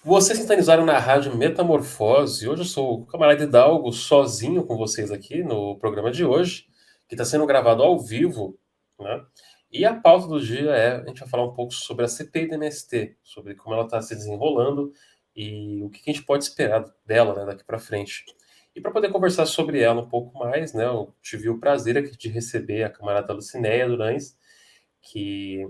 Vocês sintonizaram na rádio Metamorfose. Hoje eu sou o camarada Hidalgo, sozinho com vocês aqui no programa de hoje, que está sendo gravado ao vivo, né? E a pauta do dia a gente vai falar um pouco sobre a CPI da MST, sobre como ela está se desenrolando e o que a gente pode esperar dela, né, daqui para frente. E para poder conversar sobre ela um pouco mais, né, eu tive o prazer aqui de receber a camarada Lucinéia Durães, que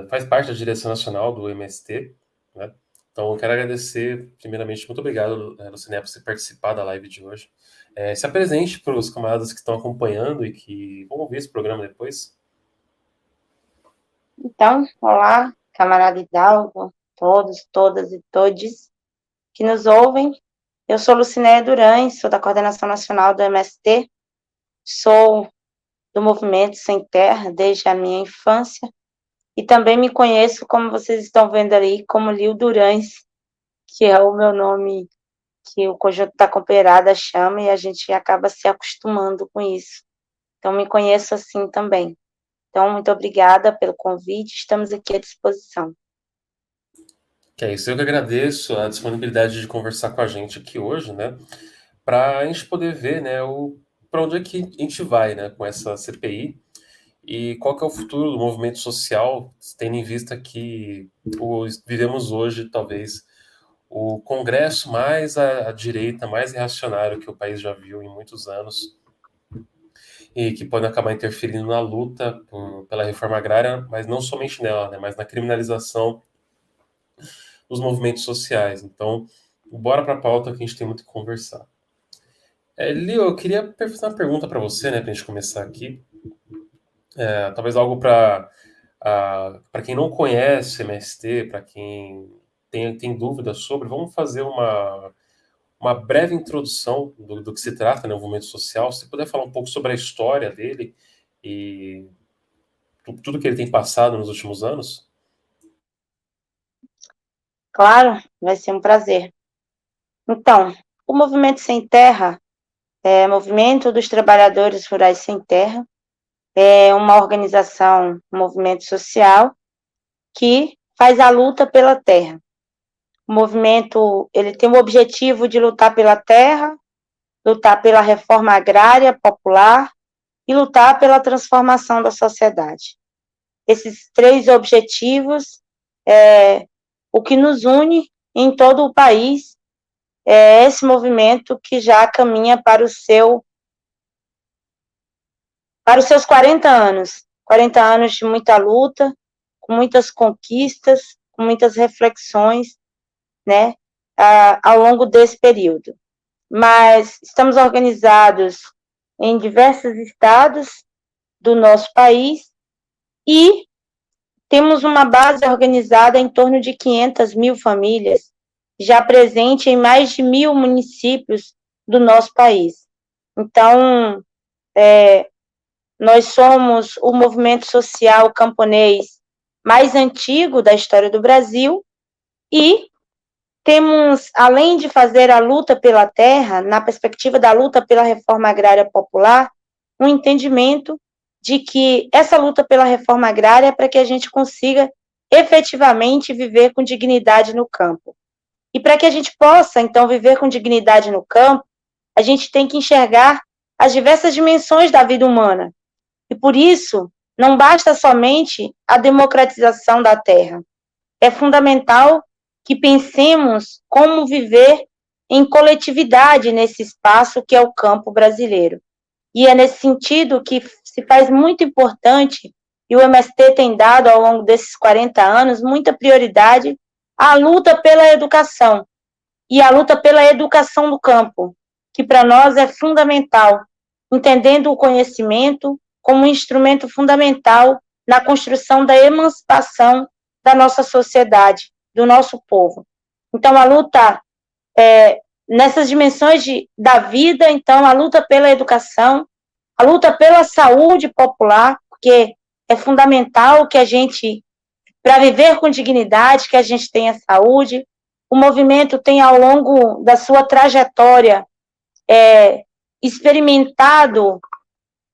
faz parte da direção nacional do MST, né? Então, eu quero agradecer, primeiramente, muito obrigado, Luciné, por você participar da live de hoje. Se apresente para os camaradas que estão acompanhando e que vão ouvir esse programa depois. Então, olá, camarada Hidalgo, todos, todas e todes que nos ouvem. Eu sou Lucinéia Durães, sou da Coordenação Nacional do MST, sou do Movimento Sem Terra desde a minha infância e também me conheço, como vocês estão vendo ali, como Lil Durães, que é o meu nome que o conjunto da companheirada chama e a gente acaba se acostumando com isso. Então, me conheço assim também. Então, muito obrigada pelo convite, estamos aqui à disposição. Que é isso, eu que agradeço a disponibilidade de conversar com a gente aqui hoje, né? Para a gente poder ver, né, para onde é que a gente vai, né, com essa CPI e qual que é o futuro do movimento social, tendo em vista que vivemos hoje, talvez, o Congresso mais à direita, mais reacionário que o país já viu em muitos anos e que pode acabar interferindo na luta pela reforma agrária, mas não somente nela, né, mas na criminalização dos movimentos sociais. Então, bora para a pauta que a gente tem muito que conversar. Leo, eu queria fazer uma pergunta para você, né, para a gente começar aqui. Talvez algo para quem não conhece MST, para quem tem dúvidas sobre, vamos fazer uma breve introdução do que se trata, né, o movimento social. Se puder falar um pouco sobre a história dele e tudo que ele tem passado nos últimos anos. Claro, vai ser um prazer. Então, o Movimento Sem Terra é o Movimento dos Trabalhadores Rurais Sem Terra, é uma organização, um movimento social que faz a luta pela terra. O movimento, ele tem o objetivo de lutar pela terra, lutar pela reforma agrária popular e lutar pela transformação da sociedade. Esses três objetivos é o que nos une em todo o país, é esse movimento que já caminha para os seus 40 anos de muita luta, com muitas conquistas, com muitas reflexões, né, ao longo desse período. Mas estamos organizados em diversos estados do nosso país e temos uma base organizada em torno de 500 mil famílias, já presente em mais de 1.000 municípios do nosso país. Então, nós somos o movimento social camponês mais antigo da história do Brasil e temos, além de fazer a luta pela terra, na perspectiva da luta pela reforma agrária popular, um entendimento de que essa luta pela reforma agrária é para que a gente consiga efetivamente viver com dignidade no campo. E para que a gente possa, então, viver com dignidade no campo, a gente tem que enxergar as diversas dimensões da vida humana. E por isso, não basta somente a democratização da terra. É fundamental que pensemos como viver em coletividade nesse espaço que é o campo brasileiro. E é nesse sentido que se faz muito importante, e o MST tem dado ao longo desses 40 anos muita prioridade à luta pela educação e à luta pela educação do campo, que para nós é fundamental, entendendo o conhecimento como um instrumento fundamental na construção da emancipação da nossa sociedade, do nosso povo. Então, a luta nessas dimensões da vida, então, a luta pela educação, a luta pela saúde popular, porque é fundamental que a gente, para viver com dignidade, que a gente tenha saúde. O movimento tem, ao longo da sua trajetória, experimentado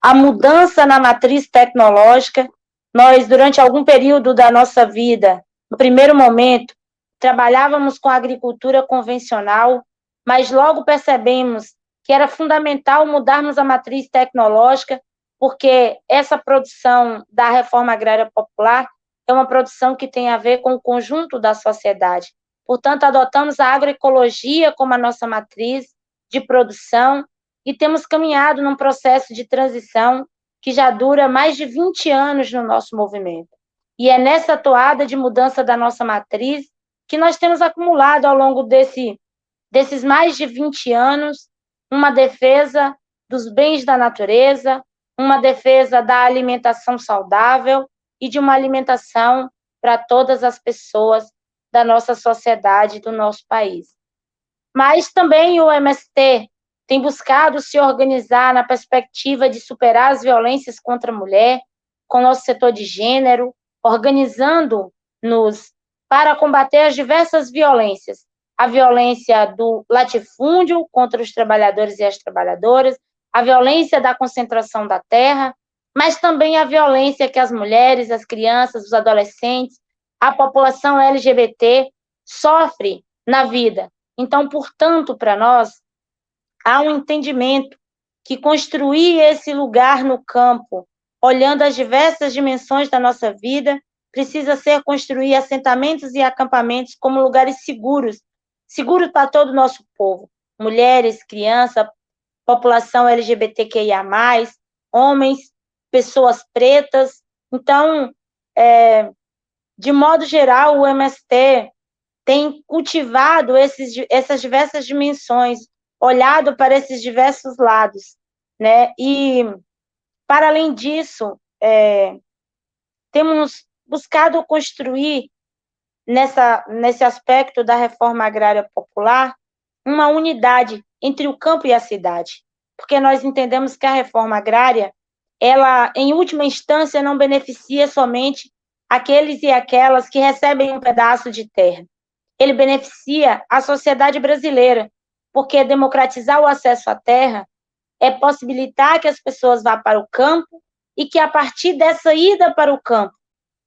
a mudança na matriz tecnológica. Nós, durante algum período da nossa vida, No primeiro momento, trabalhávamos com a agricultura convencional, mas logo percebemos que era fundamental mudarmos a matriz tecnológica, porque essa produção da reforma agrária popular é uma produção que tem a ver com o conjunto da sociedade. Portanto, adotamos a agroecologia como a nossa matriz de produção e temos caminhado num processo de transição que já dura mais de 20 anos no nosso movimento. E é nessa toada de mudança da nossa matriz que nós temos acumulado ao longo desses mais de 20 anos uma defesa dos bens da natureza, uma defesa da alimentação saudável e de uma alimentação para todas as pessoas da nossa sociedade, do nosso país. Mas também o MST tem buscado se organizar na perspectiva de superar as violências contra a mulher, com o nosso setor de gênero, organizando-nos para combater as diversas violências. A violência do latifúndio contra os trabalhadores e as trabalhadoras, a violência da concentração da terra, mas também a violência que as mulheres, as crianças, os adolescentes, a população LGBT sofre na vida. Então, portanto, para nós, há um entendimento que construir esse lugar no campo, olhando as diversas dimensões da nossa vida, precisa ser construir assentamentos e acampamentos como lugares seguros, seguros para todo o nosso povo, mulheres, crianças, população LGBTQIA+, homens, pessoas pretas. Então, de modo geral, o MST tem cultivado essas diversas dimensões, olhado para esses diversos lados, né? E, para além disso, temos buscado construir, nesse aspecto da reforma agrária popular, uma unidade entre o campo e a cidade, porque nós entendemos que a reforma agrária, ela, em última instância, não beneficia somente aqueles e aquelas que recebem um pedaço de terra. Ele beneficia a sociedade brasileira, porque democratizar o acesso à terra é possibilitar que as pessoas vá para o campo e que, a partir dessa ida para o campo,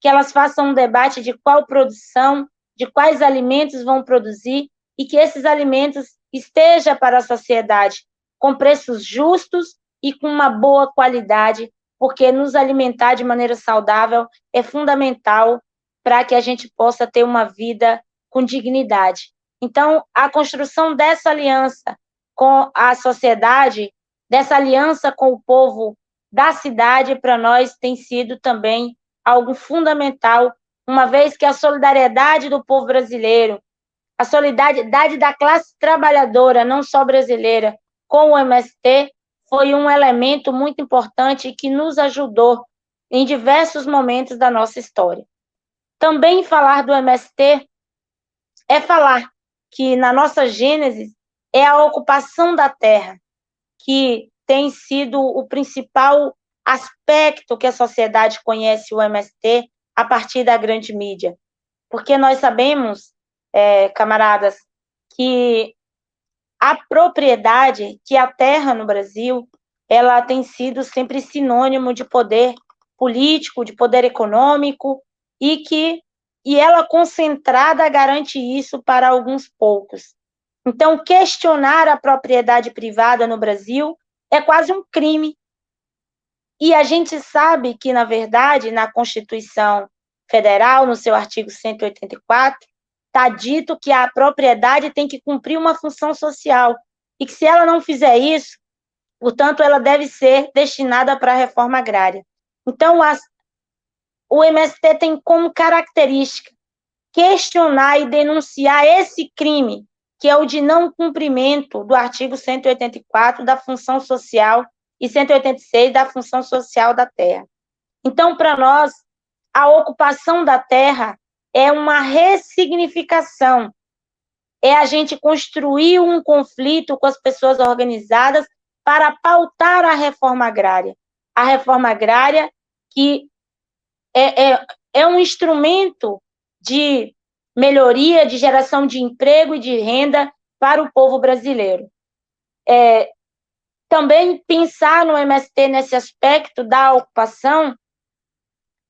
que elas façam um debate de qual produção, de quais alimentos vão produzir e que esses alimentos estejam para a sociedade com preços justos e com uma boa qualidade, porque nos alimentar de maneira saudável é fundamental para que a gente possa ter uma vida com dignidade. Então, a construção dessa aliança com a sociedade, dessa aliança com o povo da cidade, para nós tem sido também algo fundamental, uma vez que a solidariedade do povo brasileiro, a solidariedade da classe trabalhadora, não só brasileira, com o MST, foi um elemento muito importante que nos ajudou em diversos momentos da nossa história. Também falar do MST é falar que, na nossa gênese, é a ocupação da terra, que tem sido o principal aspecto que a sociedade conhece o MST a partir da grande mídia. Porque nós sabemos, camaradas, que a propriedade, que a terra no Brasil, ela tem sido sempre sinônimo de poder político, de poder econômico, e ela concentrada garante isso para alguns poucos. Então, questionar a propriedade privada no Brasil é quase um crime. E a gente sabe que, na verdade, na Constituição Federal, no seu artigo 184, está dito que a propriedade tem que cumprir uma função social e que, se ela não fizer isso, portanto, ela deve ser destinada para a reforma agrária. Então, o MST tem como característica questionar e denunciar esse crime, que é o de não cumprimento do artigo 184 da função social e 186 da função social da terra. Então, para nós, a ocupação da terra é uma ressignificação, é a gente construir um conflito com as pessoas organizadas para pautar a reforma agrária. A reforma agrária que é um instrumento de melhoria, de geração de emprego e de renda para o povo brasileiro. Também pensar no MST nesse aspecto da ocupação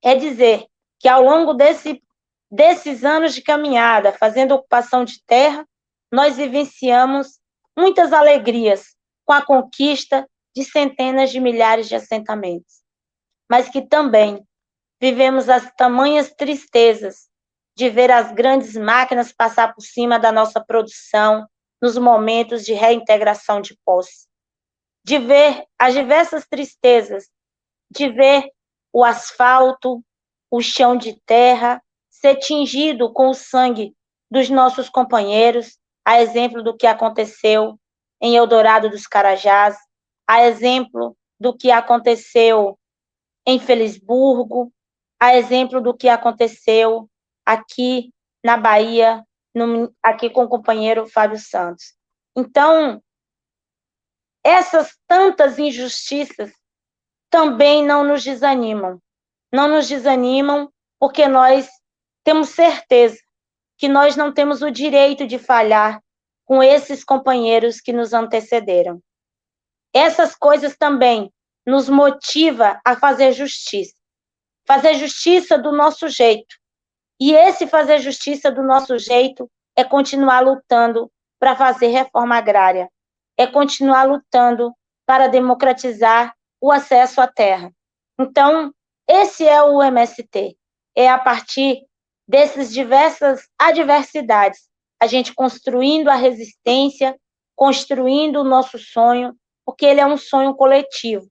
é dizer que, ao longo desse desses anos de caminhada, fazendo ocupação de terra, nós vivenciamos muitas alegrias com a conquista de centenas de milhares de assentamentos, mas que também vivemos as tamanhas tristezas de ver as grandes máquinas passar por cima da nossa produção nos momentos de reintegração de posse, de ver as diversas tristezas, de ver o asfalto, o chão de terra ser tingido com o sangue dos nossos companheiros, a exemplo do que aconteceu em Eldorado dos Carajás, a exemplo do que aconteceu em Felisburgo, a exemplo do que aconteceu aqui na Bahia, aqui com o companheiro Fábio Santos. Então, essas tantas injustiças também não nos desanimam. Não nos desanimam porque nós temos certeza que nós não temos o direito de falhar com esses companheiros que nos antecederam. Essas coisas também nos motivam a fazer justiça do nosso jeito. E esse fazer justiça do nosso jeito é continuar lutando para fazer reforma agrária, é continuar lutando para democratizar o acesso à terra. Então, esse é o MST. É a partir dessas diversas adversidades, a gente construindo a resistência, construindo o nosso sonho, porque ele é um sonho coletivo.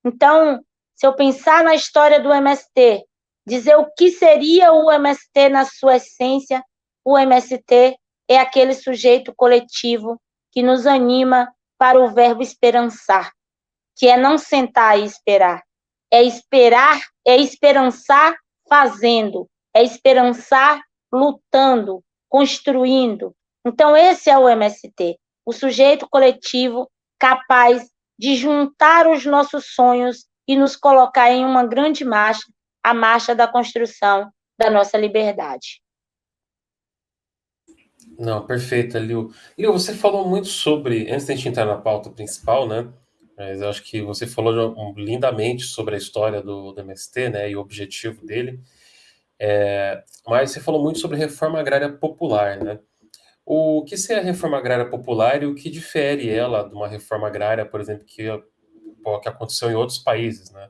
Então, se eu pensar na história do MST, dizer o que seria o MST na sua essência, o MST é aquele sujeito coletivo que nos anima para o verbo esperançar, que é não sentar e esperar, é esperançar fazendo, é esperançar lutando, construindo. Então, esse é o MST, o sujeito coletivo capaz de juntar os nossos sonhos e nos colocar em uma grande marcha, a marcha da construção da nossa liberdade. Não, perfeito, Liu. Liu, você falou muito sobre, antes de a gente entrar na pauta principal, né? Mas eu acho que você falou lindamente sobre a história do MST, né? E o objetivo dele. Mas você falou muito sobre reforma agrária popular, né? O que é a reforma agrária popular e o que difere ela de uma reforma agrária, por exemplo, que aconteceu em outros países, né?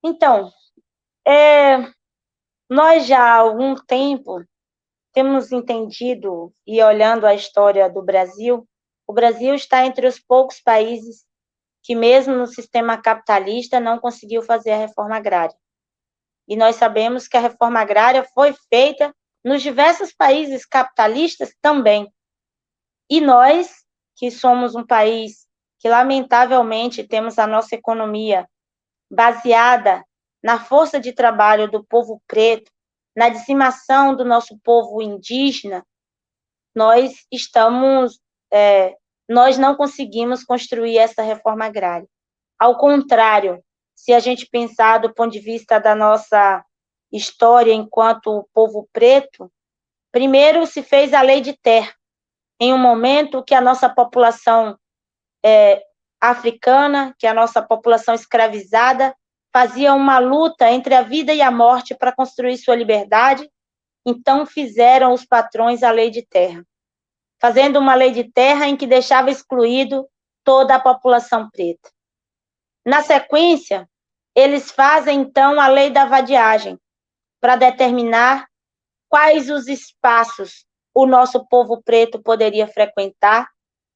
Então, nós já há algum tempo temos entendido e olhando a história do Brasil, o Brasil está entre os poucos países que mesmo no sistema capitalista não conseguiu fazer a reforma agrária. E nós sabemos que a reforma agrária foi feita nos diversos países capitalistas também. E nós, que somos um país que lamentavelmente temos a nossa economia baseada na força de trabalho do povo preto, na dizimação do nosso povo indígena, nós não conseguimos construir essa reforma agrária. Ao contrário, se a gente pensar do ponto de vista da nossa história enquanto povo preto, primeiro se fez a lei de terra, em um momento que a nossa população africana, que a nossa população escravizada, fazia uma luta entre a vida e a morte para construir sua liberdade, então fizeram os patrões a lei de terra, fazendo uma lei de terra em que deixava excluído toda a população preta. Na sequência, eles fazem, então, a lei da vadiagem, para determinar quais os espaços o nosso povo preto poderia frequentar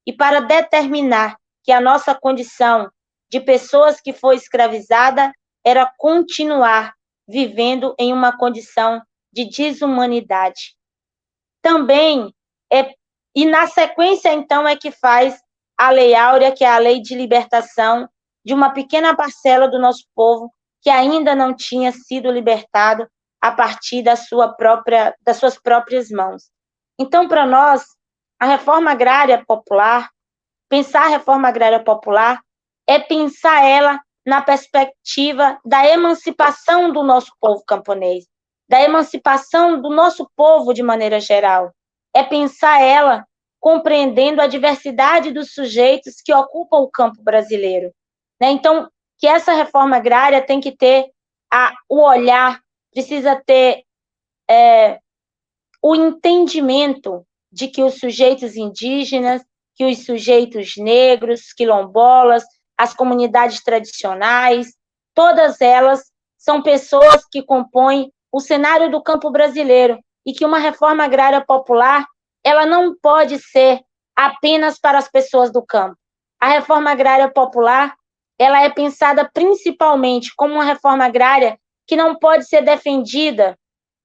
e para determinar que a nossa condição de pessoas que foi escravizada era continuar vivendo em uma condição de desumanidade. Também, e na sequência, então, é que faz a Lei Áurea, que é a lei de libertação de uma pequena parcela do nosso povo que ainda não tinha sido libertado a partir das suas próprias mãos. Então, para nós, a reforma agrária popular, pensar a reforma agrária popular é pensar ela na perspectiva da emancipação do nosso povo camponês, da emancipação do nosso povo de maneira geral. É pensar ela compreendendo a diversidade dos sujeitos que ocupam o campo brasileiro. Então, que essa reforma agrária tem que ter o olhar, precisa ter o entendimento de que os sujeitos indígenas, que os sujeitos negros, quilombolas, as comunidades tradicionais, todas elas são pessoas que compõem o cenário do campo brasileiro e que uma reforma agrária popular, ela não pode ser apenas para as pessoas do campo. A reforma agrária popular, ela é pensada principalmente como uma reforma agrária que não pode ser defendida,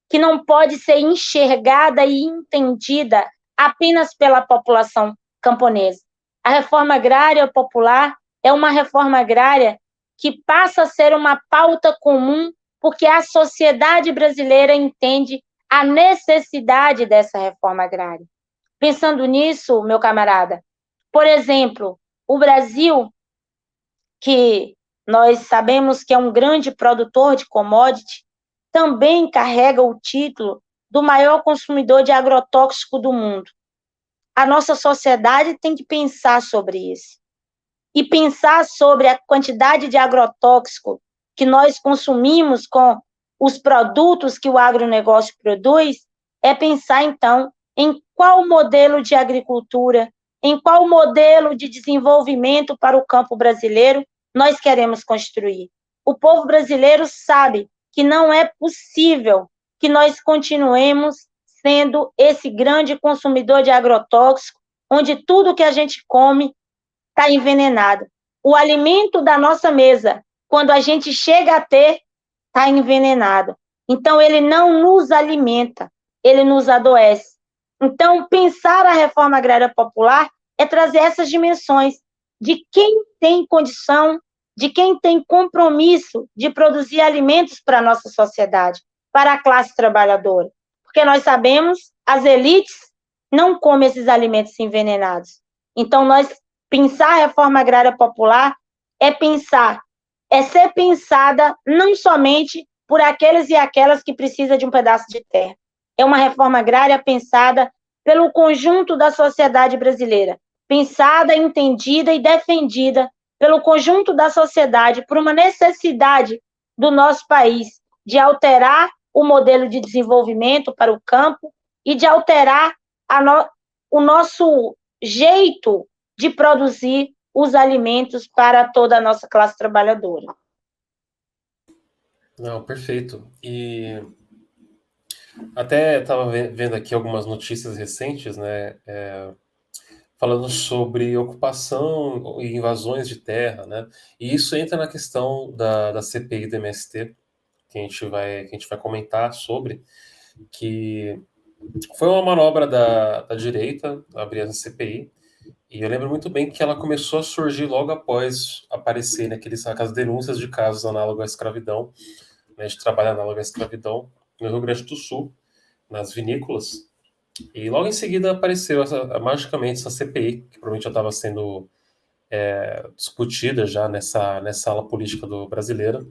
que não pode ser enxergada e entendida apenas pela população camponesa. A reforma agrária popular é uma reforma agrária que passa a ser uma pauta comum porque a sociedade brasileira entende a necessidade dessa reforma agrária. Pensando nisso, meu camarada, por exemplo, o Brasil, que nós sabemos que é um grande produtor de commodity, também carrega o título do maior consumidor de agrotóxico do mundo. A nossa sociedade tem que pensar sobre isso. E pensar sobre a quantidade de agrotóxico que nós consumimos com os produtos que o agronegócio produz, é pensar, então, em qual modelo de agricultura, em qual modelo de desenvolvimento para o campo brasileiro nós queremos construir. O povo brasileiro sabe que não é possível que nós continuemos sendo esse grande consumidor de agrotóxico, onde tudo que a gente come está envenenado. O alimento da nossa mesa, quando a gente chega a ter, está envenenado. Então, ele não nos alimenta, ele nos adoece. Então, pensar a reforma agrária popular é trazer essas dimensões de quem tem condição, de quem tem compromisso de produzir alimentos para a nossa sociedade, para a classe trabalhadora. Porque nós sabemos, as elites não comem esses alimentos envenenados. Então, nós pensar a reforma agrária popular é ser pensada não somente por aqueles e aquelas que precisam de um pedaço de terra. É uma reforma agrária pensada pelo conjunto da sociedade brasileira, pensada, entendida e defendida pelo conjunto da sociedade por uma necessidade do nosso país de alterar o modelo de desenvolvimento para o campo e de alterar o nosso jeito de produzir os alimentos para toda a nossa classe trabalhadora. Não, perfeito. E até estava vendo aqui algumas notícias recentes, né, falando sobre ocupação e invasões de terra, né, e isso entra na questão da CPI do MST, que a gente vai comentar sobre, que foi uma manobra da direita abrir essa CPI, e eu lembro muito bem que ela começou a surgir logo após aparecer aquelas denúncias de casos análogos à escravidão, né, de trabalho análogo à escravidão no Rio Grande do Sul, nas vinícolas. E logo em seguida apareceu magicamente essa CPI, que provavelmente já estava sendo discutida já nessa ala política brasileira,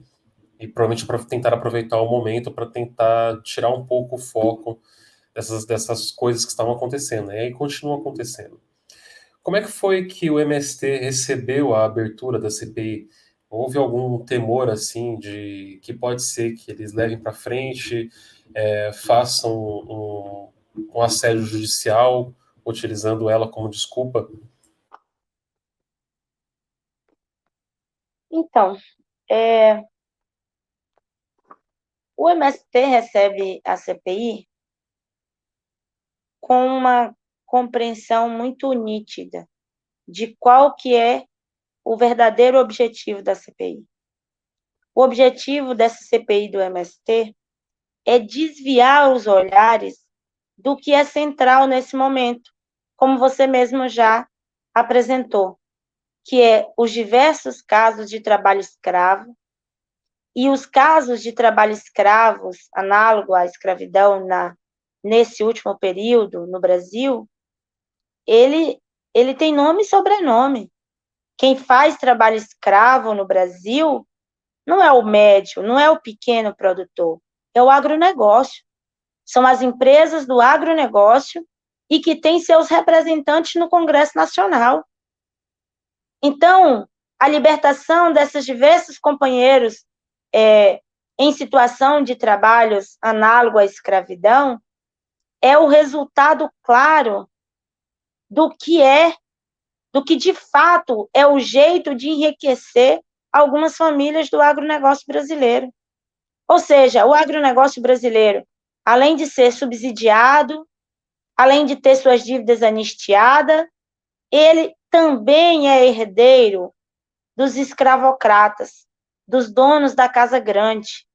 e provavelmente para tentar aproveitar o momento para tentar tirar um pouco o foco dessas coisas que estavam acontecendo, né? E aí continuam acontecendo. Como é que foi que o MST recebeu a abertura da CPI? Houve algum temor assim de que pode ser que eles levem para frente, façam um assédio judicial, utilizando ela como desculpa? Então, o MST recebe a CPI com uma compreensão muito nítida de qual que é o verdadeiro objetivo da CPI. O objetivo dessa CPI do MST é desviar os olhares do que é central nesse momento, como você mesmo já apresentou, que é os diversos casos de trabalho escravo e os casos de trabalho escravos, análogo à escravidão nesse último período no Brasil, ele tem nome e sobrenome. Quem faz trabalho escravo no Brasil não é o médio, não é o pequeno produtor, é o agronegócio. São as empresas do agronegócio e que têm seus representantes no Congresso Nacional. Então, a libertação desses diversos companheiros em situação de trabalhos análogo à escravidão, é o resultado claro do que de fato é o jeito de enriquecer algumas famílias do agronegócio brasileiro. Ou seja, o agronegócio brasileiro, além de ser subsidiado, além de ter suas dívidas anistiadas, ele também é herdeiro dos escravocratas, dos donos da Casa Grande.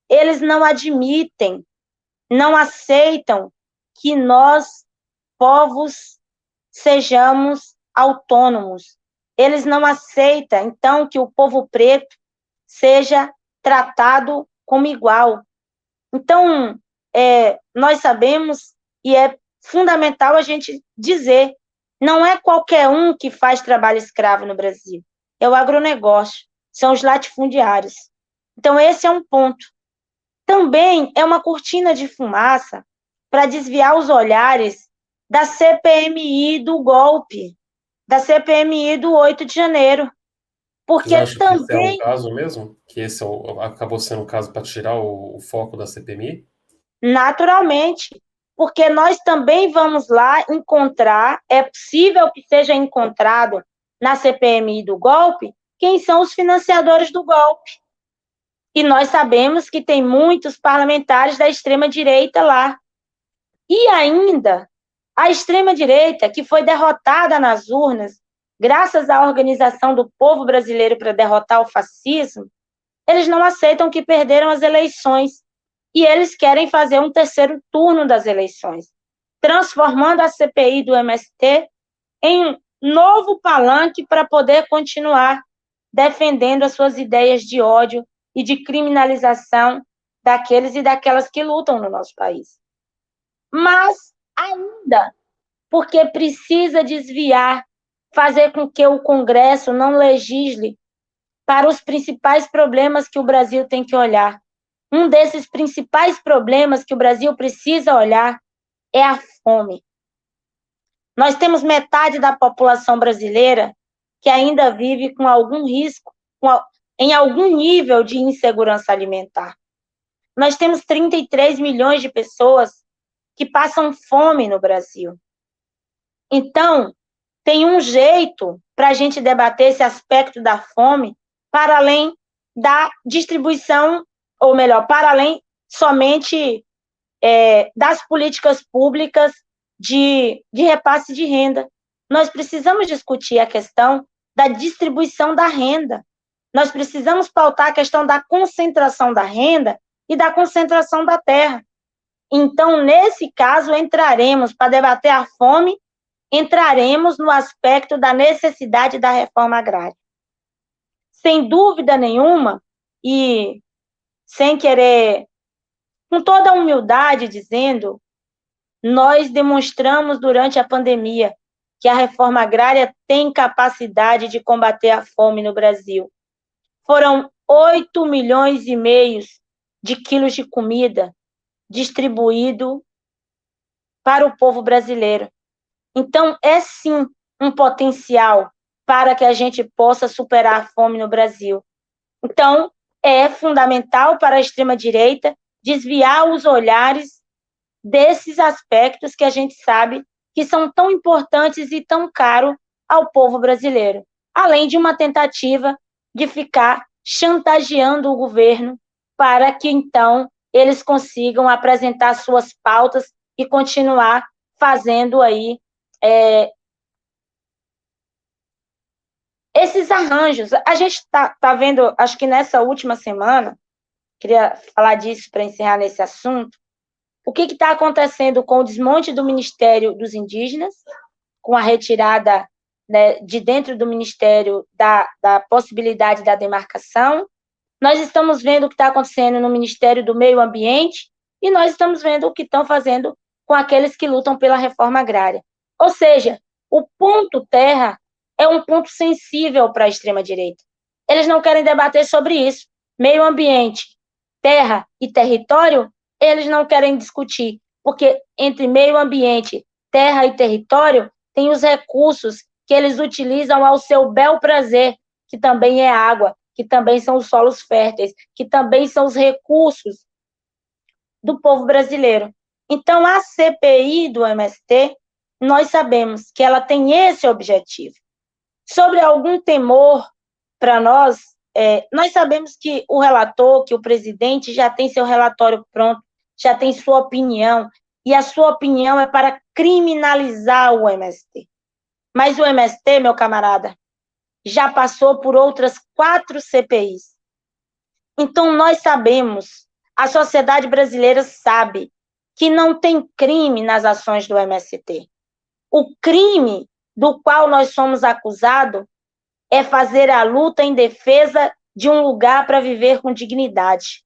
Eles não admitem, não aceitam que nós, povos, sejamos autônomos. Eles não aceitam, então, que o povo preto seja tratado como igual. Então, nós sabemos, e é fundamental a gente dizer, não é qualquer um que faz trabalho escravo no Brasil, é o agronegócio, são os latifundiários. Então, esse é um ponto. Também é uma cortina de fumaça para desviar os olhares da CPMI do golpe, da CPMI do 8 de janeiro, Vocês porque acham que esse é o também, caso mesmo? Que esse acabou sendo o caso para tirar o foco da CPMI? naturalmente, porque nós também vamos lá encontrar, é possível que seja encontrado na CPMI do golpe, quem são os financiadores do golpe. E nós sabemos que tem muitos parlamentares da extrema-direita lá. E ainda, a extrema-direita, que foi derrotada nas urnas, graças à organização do povo brasileiro para derrotar o fascismo, eles não aceitam que perderam as eleições. E eles querem fazer um terceiro turno das eleições, transformando a CPI do MST em um novo palanque para poder continuar defendendo as suas ideias de ódio e de criminalização daqueles e daquelas que lutam no nosso país. Mas, ainda, porque precisa desviar, fazer com que o Congresso não legisle para os principais problemas que o Brasil tem que olhar. Um desses principais problemas que o Brasil precisa olhar é a fome. Nós temos metade da população brasileira que ainda vive com algum risco, em algum nível de insegurança alimentar. Nós temos 33 milhões de pessoas que passam fome no Brasil. Então, tem um jeito para a gente debater esse aspecto da fome para além da distribuição, ou melhor, para além somente das políticas públicas de repasse de renda. Nós precisamos discutir a questão da distribuição da renda. Nós precisamos pautar a questão da concentração da renda e da concentração da terra. Então, nesse caso, entraremos, para debater a fome, entraremos no aspecto da necessidade da reforma agrária. Sem dúvida nenhuma, e sem querer, com toda a humildade, dizendo, nós demonstramos durante a pandemia que a reforma agrária tem capacidade de combater a fome no Brasil. Foram 8 milhões e meio de quilos de comida distribuído para o povo brasileiro. Então, é sim um potencial para que a gente possa superar a fome no Brasil. Então, é fundamental para a extrema-direita desviar os olhares desses aspectos que a gente sabe que são tão importantes e tão caros ao povo brasileiro, além de uma tentativa de ficar chantageando o governo para que, então, eles consigam apresentar suas pautas e continuar fazendo aí esses arranjos. A gente está vendo, acho que nessa última semana, queria falar disso para encerrar nesse assunto, o que está acontecendo com o desmonte do Ministério dos Indígenas, com a retirada, né, de dentro do Ministério da possibilidade da demarcação. Nós estamos vendo o que está acontecendo no Ministério do Meio Ambiente e nós estamos vendo o que estão fazendo com aqueles que lutam pela reforma agrária. Ou seja, o ponto terra é um ponto sensível para a extrema-direita. Eles não querem debater sobre isso. Meio ambiente, terra e território, eles não querem discutir, porque entre meio ambiente, terra e território, tem os recursos que eles utilizam ao seu bel prazer, que também é água. que também são os solos férteis, que também são os recursos do povo brasileiro. Então, a CPI do MST, nós sabemos que ela tem esse objetivo. Sobre algum temor para nós, nós sabemos que o relator, que o presidente já tem seu relatório pronto, já tem sua opinião, e a sua opinião é para criminalizar o MST. Mas o MST, meu camarada, já passou por outras 4 CPIs. Então, nós sabemos, a sociedade brasileira sabe que não tem crime nas ações do MST. O crime do qual nós somos acusados é fazer a luta em defesa de um lugar para viver com dignidade.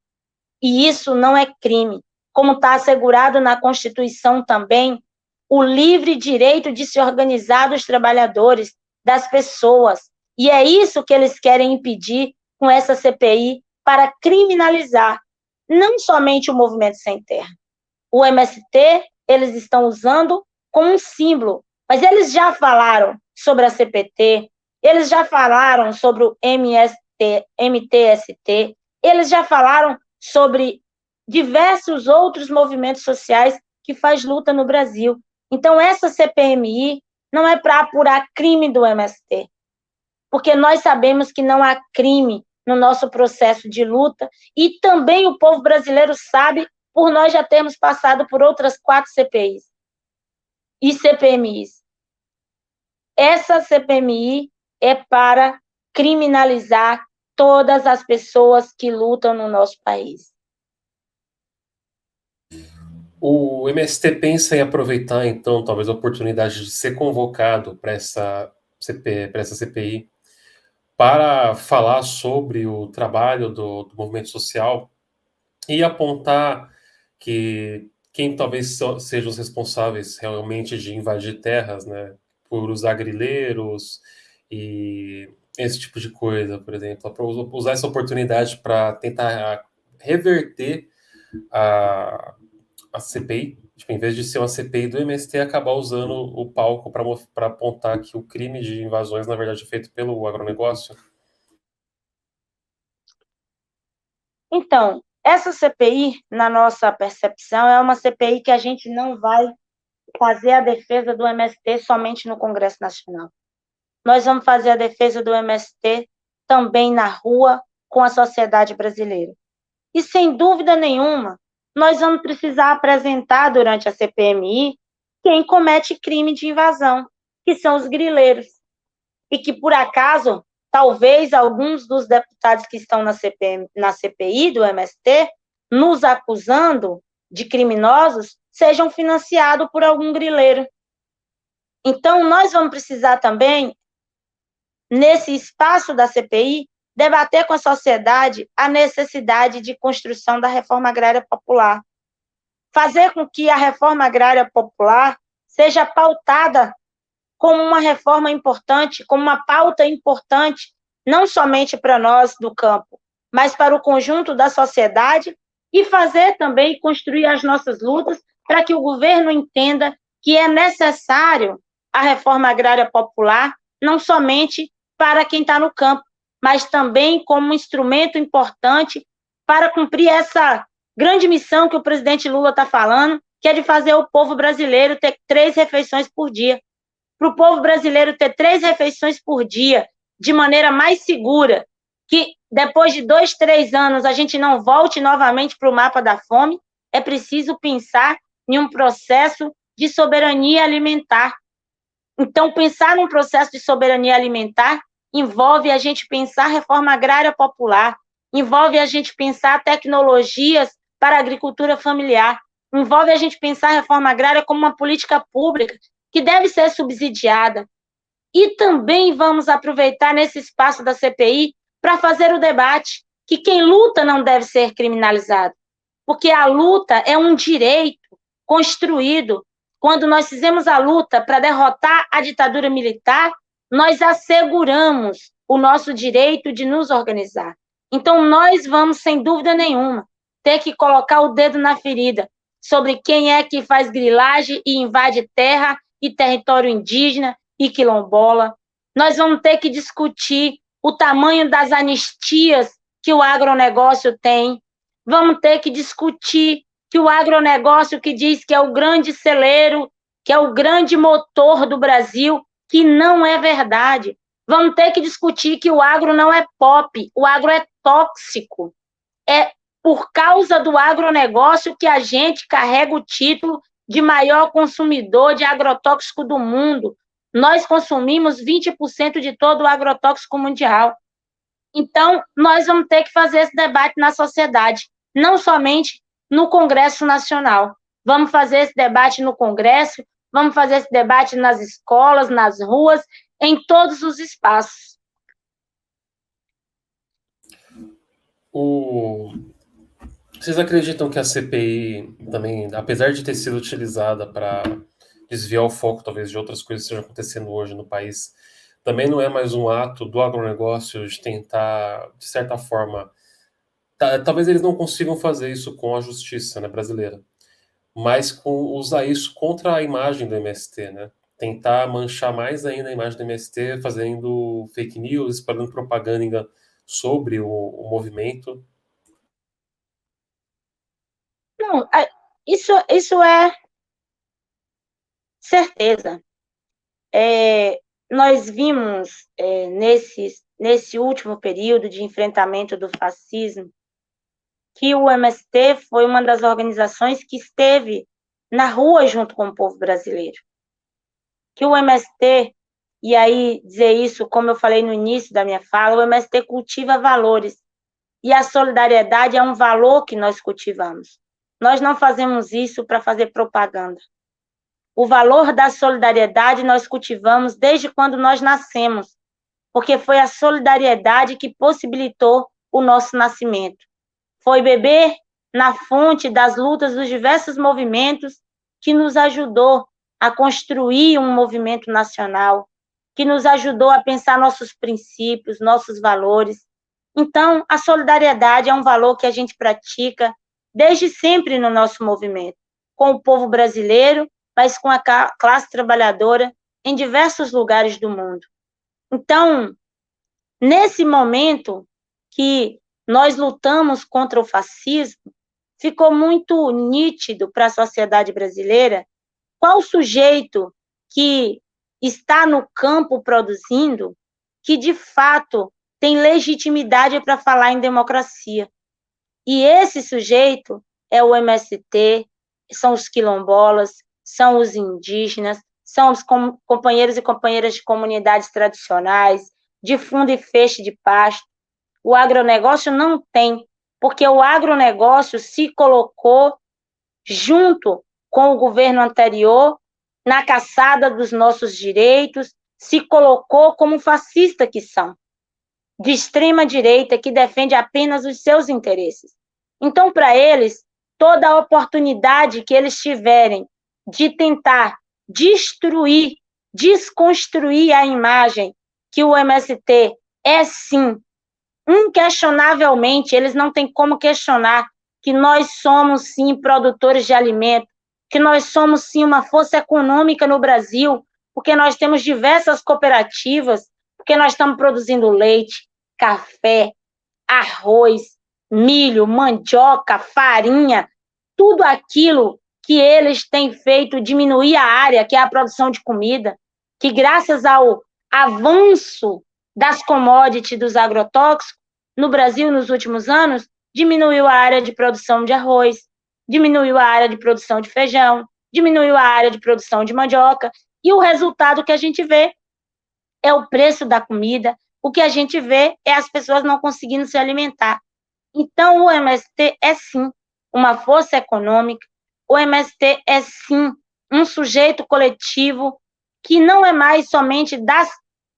E isso não é crime, como está assegurado na Constituição também, o livre direito de se organizar dos trabalhadores, das pessoas. E é isso que eles querem impedir com essa CPI, para criminalizar não somente o movimento sem terra. O MST, eles estão usando como um símbolo, mas eles já falaram sobre a CPT, eles já falaram sobre o MTST, eles já falaram sobre diversos outros movimentos sociais que faz luta no Brasil. Então, essa CPMI não é para apurar crime do MST, porque nós sabemos que não há crime no nosso processo de luta, e também o povo brasileiro sabe, por nós já termos passado por outras 4 CPIs e CPMIs. Essa CPMI é para criminalizar todas as pessoas que lutam no nosso país. O MST pensa em aproveitar, então, talvez a oportunidade de ser convocado para essa CPI, para falar sobre o trabalho do movimento social e apontar que quem talvez sejam os responsáveis realmente de invadir terras, né, por usar grileiros e esse tipo de coisa, por exemplo, para usar essa oportunidade para tentar reverter a CPI, tipo, em vez de ser uma CPI do MST, acabar usando o palco para apontar que o crime de invasões, na verdade, é feito pelo agronegócio? Então, essa CPI, na nossa percepção, é uma CPI que a gente não vai fazer a defesa do MST somente no Congresso Nacional. Nós vamos fazer a defesa do MST também na rua, com a sociedade brasileira. E, sem dúvida nenhuma, nós vamos precisar apresentar durante a CPMI quem comete crime de invasão, que são os grileiros. E que, por acaso, talvez alguns dos deputados que estão na CPI do MST, nos acusando de criminosos, sejam financiados por algum grileiro. Então, nós vamos precisar também, nesse espaço da CPI, debater com a sociedade a necessidade de construção da reforma agrária popular. Fazer com que a reforma agrária popular seja pautada como uma reforma importante, como uma pauta importante, não somente para nós do campo, mas para o conjunto da sociedade, e fazer também, construir as nossas lutas para que o governo entenda que é necessário a reforma agrária popular, não somente para quem está no campo, mas também como um instrumento importante para cumprir essa grande missão que o presidente Lula está falando, que é de fazer o povo brasileiro ter 3 refeições por dia. Para o povo brasileiro ter 3 refeições por dia, de maneira mais segura, que depois de 2, 3 anos a gente não volte novamente para o mapa da fome, é preciso pensar em um processo de soberania alimentar. Então, pensar num processo de soberania alimentar envolve a gente pensar reforma agrária popular, envolve a gente pensar tecnologias para a agricultura familiar, envolve a gente pensar reforma agrária como uma política pública que deve ser subsidiada. E também vamos aproveitar nesse espaço da CPI para fazer o debate que quem luta não deve ser criminalizado, porque a luta é um direito construído. Quando nós fizemos a luta para derrotar a ditadura militar, nós asseguramos o nosso direito de nos organizar. Então, nós vamos, sem dúvida nenhuma, ter que colocar o dedo na ferida sobre quem é que faz grilagem e invade terra e território indígena e quilombola. Nós vamos ter que discutir o tamanho das anistias que o agronegócio tem. Vamos ter que discutir que o agronegócio que diz que é o grande celeiro, que é o grande motor do Brasil, que não é verdade. Vamos ter que discutir que o agro não é pop, o agro é tóxico. É por causa do agronegócio que a gente carrega o título de maior consumidor de agrotóxico do mundo. Nós consumimos 20% de todo o agrotóxico mundial. Então, nós vamos ter que fazer esse debate na sociedade, não somente no Congresso Nacional. Vamos fazer esse debate no Congresso, vamos fazer esse debate nas escolas, nas ruas, em todos os espaços. Vocês acreditam que a CPI também, apesar de ter sido utilizada para desviar o foco, talvez, de outras coisas que estejam acontecendo hoje no país, também não é mais um ato do agronegócio de tentar, de certa forma, talvez eles não consigam fazer isso com a justiça, né, brasileira, mas usar isso contra a imagem do MST, né? Tentar manchar mais ainda a imagem do MST, fazendo fake news, espalhando propaganda sobre o movimento. Não, isso é certeza. Nós vimos nesse último período de enfrentamento do fascismo que o MST foi uma das organizações que esteve na rua junto com o povo brasileiro. Que o MST, e aí dizer isso, como eu falei no início da minha fala, o MST cultiva valores. E a solidariedade é um valor que nós cultivamos. Nós não fazemos isso para fazer propaganda. O valor da solidariedade nós cultivamos desde quando nós nascemos, porque foi a solidariedade que possibilitou o nosso nascimento. Foi beber na fonte das lutas dos diversos movimentos que nos ajudou a construir um movimento nacional, que nos ajudou a pensar nossos princípios, nossos valores. Então, a solidariedade é um valor que a gente pratica desde sempre no nosso movimento, com o povo brasileiro, mas com a classe trabalhadora em diversos lugares do mundo. Então, nesse momento que nós lutamos contra o fascismo, ficou muito nítido para a sociedade brasileira qual sujeito que está no campo produzindo, que de fato tem legitimidade para falar em democracia. E esse sujeito é o MST, são os quilombolas, são os indígenas, são os companheiros e companheiras de comunidades tradicionais, de fundo e feixe de pasto. O agronegócio não tem, porque o agronegócio se colocou junto com o governo anterior na caçada dos nossos direitos, se colocou como fascista que são, de extrema direita, que defende apenas os seus interesses. Então, para eles, toda a oportunidade que eles tiverem de tentar destruir, desconstruir a imagem que o MST é, sim, inquestionavelmente, eles não têm como questionar que nós somos, sim, produtores de alimento, que nós somos, sim, uma força econômica no Brasil, porque nós temos diversas cooperativas, porque nós estamos produzindo leite, café, arroz, milho, mandioca, farinha, tudo aquilo que eles têm feito diminuir a área, que é a produção de comida, que graças ao avanço das commodities dos agrotóxicos, no Brasil, nos últimos anos, diminuiu a área de produção de arroz, diminuiu a área de produção de feijão, diminuiu a área de produção de mandioca, e o resultado que a gente vê é o preço da comida, o que a gente vê é as pessoas não conseguindo se alimentar. Então, o MST é, sim, uma força econômica, o MST é, sim, um sujeito coletivo que não é mais somente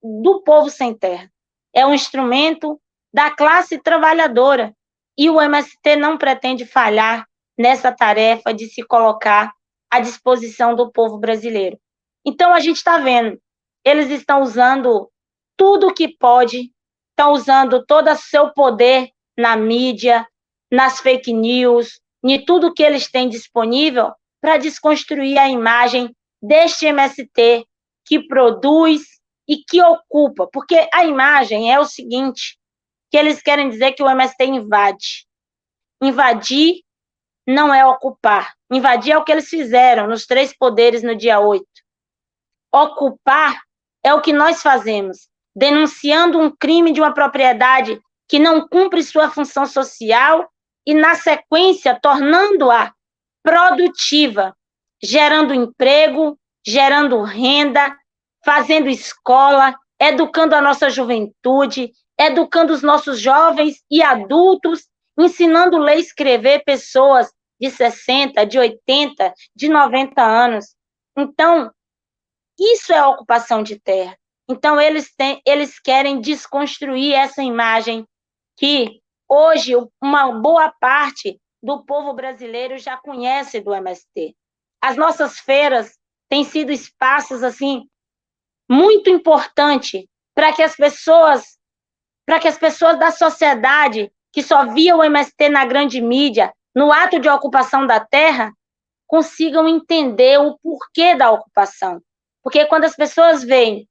do povo sem terra, é um instrumento da classe trabalhadora, e o MST não pretende falhar nessa tarefa de se colocar à disposição do povo brasileiro. Então, a gente está vendo, eles estão usando tudo que pode, estão usando todo o seu poder na mídia, nas fake news, em tudo que eles têm disponível para desconstruir a imagem deste MST que produz e que ocupa, porque a imagem é o seguinte, que eles querem dizer que o MST invade. Invadir não é ocupar. Invadir é o que eles fizeram nos 3 poderes no dia 8. Ocupar é o que nós fazemos, denunciando um crime de uma propriedade que não cumpre sua função social e, na sequência, tornando-a produtiva, gerando emprego, gerando renda, fazendo escola, educando a nossa juventude, educando os nossos jovens e adultos, ensinando a ler e escrever pessoas de 60, de 80, de 90 anos. Então, isso é ocupação de terra. Então, eles querem desconstruir essa imagem que hoje uma boa parte do povo brasileiro já conhece do MST. As nossas feiras têm sido espaços assim muito importantes para que as pessoas da sociedade que só via o MST na grande mídia, no ato de ocupação da terra, consigam entender o porquê da ocupação. Porque quando as pessoas veem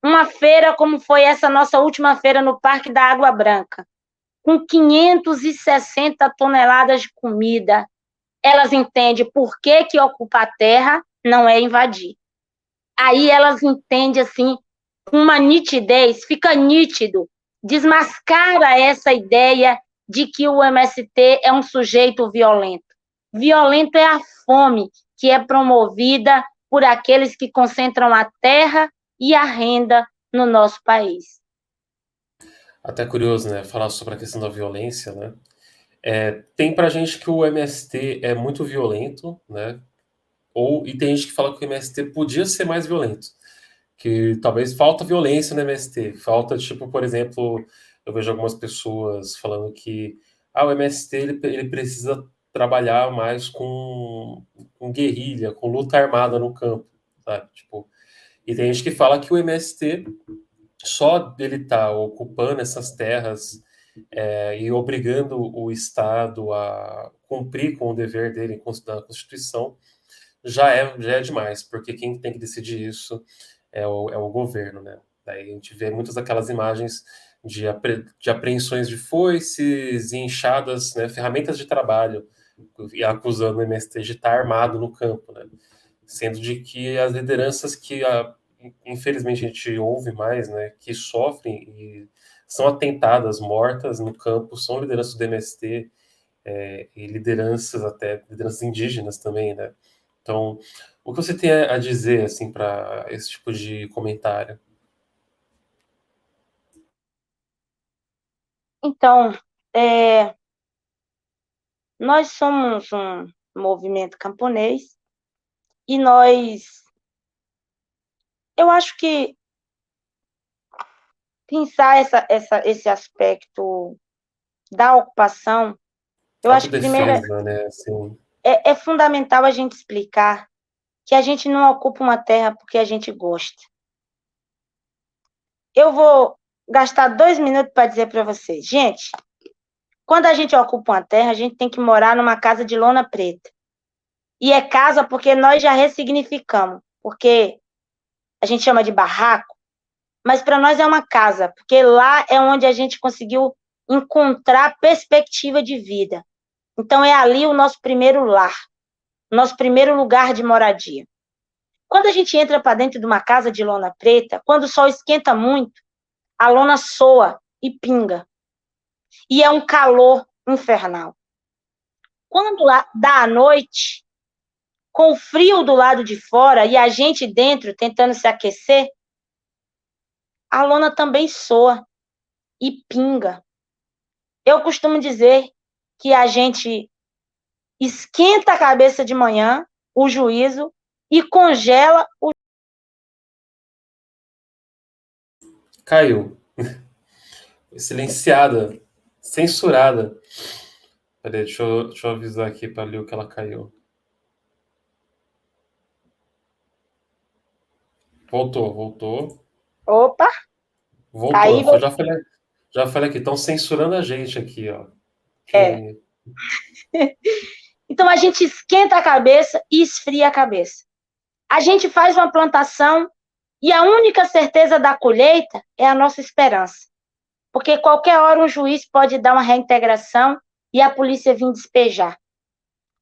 uma feira como foi essa nossa última feira no Parque da Água Branca, com 560 toneladas de comida, elas entendem por que ocupar a terra não é invadir. Aí elas entendem assim, com uma nitidez, fica nítido, desmascara essa ideia de que o MST é um sujeito violento. Violento é a fome que é promovida por aqueles que concentram a terra e a renda no nosso país. Até curioso, né? Falar sobre a questão da violência, né? Tem pra gente que o MST é muito violento, né? E tem gente que fala que o MST podia ser mais violento. Que talvez falta violência no MST. Falta, tipo, por exemplo, eu vejo algumas pessoas falando que o MST ele precisa trabalhar mais com guerrilha, com luta armada no campo, sabe? Tipo, e tem gente que fala que o MST, só dele estar ocupando essas terras e obrigando o Estado a cumprir com o dever dele da Constituição, já é demais, porque quem tem que decidir isso é o governo, né? Daí a gente vê muitas daquelas imagens de apreensões de foices e enxadas, né, ferramentas de trabalho, e acusando o MST de estar armado no campo, né? Sendo de que as lideranças que, infelizmente, a gente ouve mais, né, que sofrem e são atentadas, mortas no campo, são lideranças do MST, e lideranças indígenas também, né? Então, o que você tem a dizer, assim, para esse tipo de comentário? Então, nós somos um movimento camponês e eu acho que pensar esse aspecto da ocupação, eu acho que primeiro Autodefesa, né? Assim, é fundamental a gente explicar que a gente não ocupa uma terra porque a gente gosta. Eu vou gastar 2 minutos para dizer para vocês, gente, quando a gente ocupa uma terra, a gente tem que morar numa casa de lona preta. E é casa porque nós já ressignificamos, porque a gente chama de barraco, mas para nós é uma casa, porque lá é onde a gente conseguiu encontrar perspectiva de vida. Então é ali o nosso primeiro lar, nosso primeiro lugar de moradia. Quando a gente entra para dentro de uma casa de lona preta, quando o sol esquenta muito, a lona soa e pinga. E é um calor infernal. Quando dá a noite, com o frio do lado de fora e a gente dentro tentando se aquecer, a lona também soa e pinga. Eu costumo dizer que a gente esquenta a cabeça de manhã, o juízo, e congela o... caiu. Silenciada. Censurada. Peraí, deixa eu avisar aqui para Liu que ela caiu. Voltou. Opa, Voltou. aí Já falei aqui, estão censurando a gente aqui, ó. é. Então a gente esquenta a cabeça e esfria a cabeça. A gente faz uma plantação E a única certeza da colheita é a nossa esperança. Porque qualquer hora um juiz pode dar uma reintegração e a polícia vir despejar.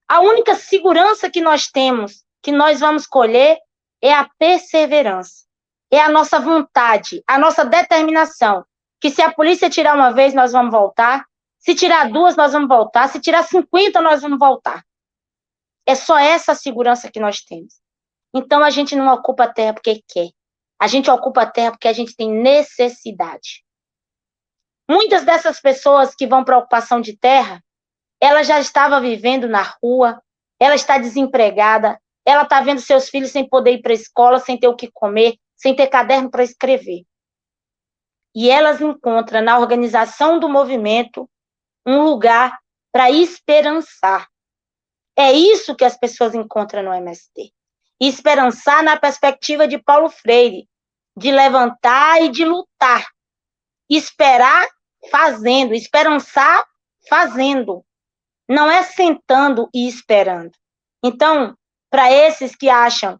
A única segurança que nós temos, que nós vamos colher, é a perseverança. É a nossa vontade, a nossa determinação. Que se a polícia tirar uma vez, nós vamos voltar. Se tirar duas, nós vamos voltar. Se tirar 50, nós vamos voltar. É só essa segurança que nós temos. Então, a gente não ocupa a terra porque quer. A gente ocupa a terra porque a gente tem necessidade. Muitas dessas pessoas que vão para a ocupação de terra, ela já estava vivendo na rua, ela está desempregada, ela está vendo seus filhos sem poder ir para a escola, sem ter o que comer, sem ter caderno para escrever. E elas encontram na organização do movimento um lugar para esperançar. É isso que as pessoas encontram no MST. Esperançar na perspectiva de Paulo Freire, de levantar e de lutar. Esperar fazendo, esperançar fazendo. Não é sentando e esperando. Então, para esses que acham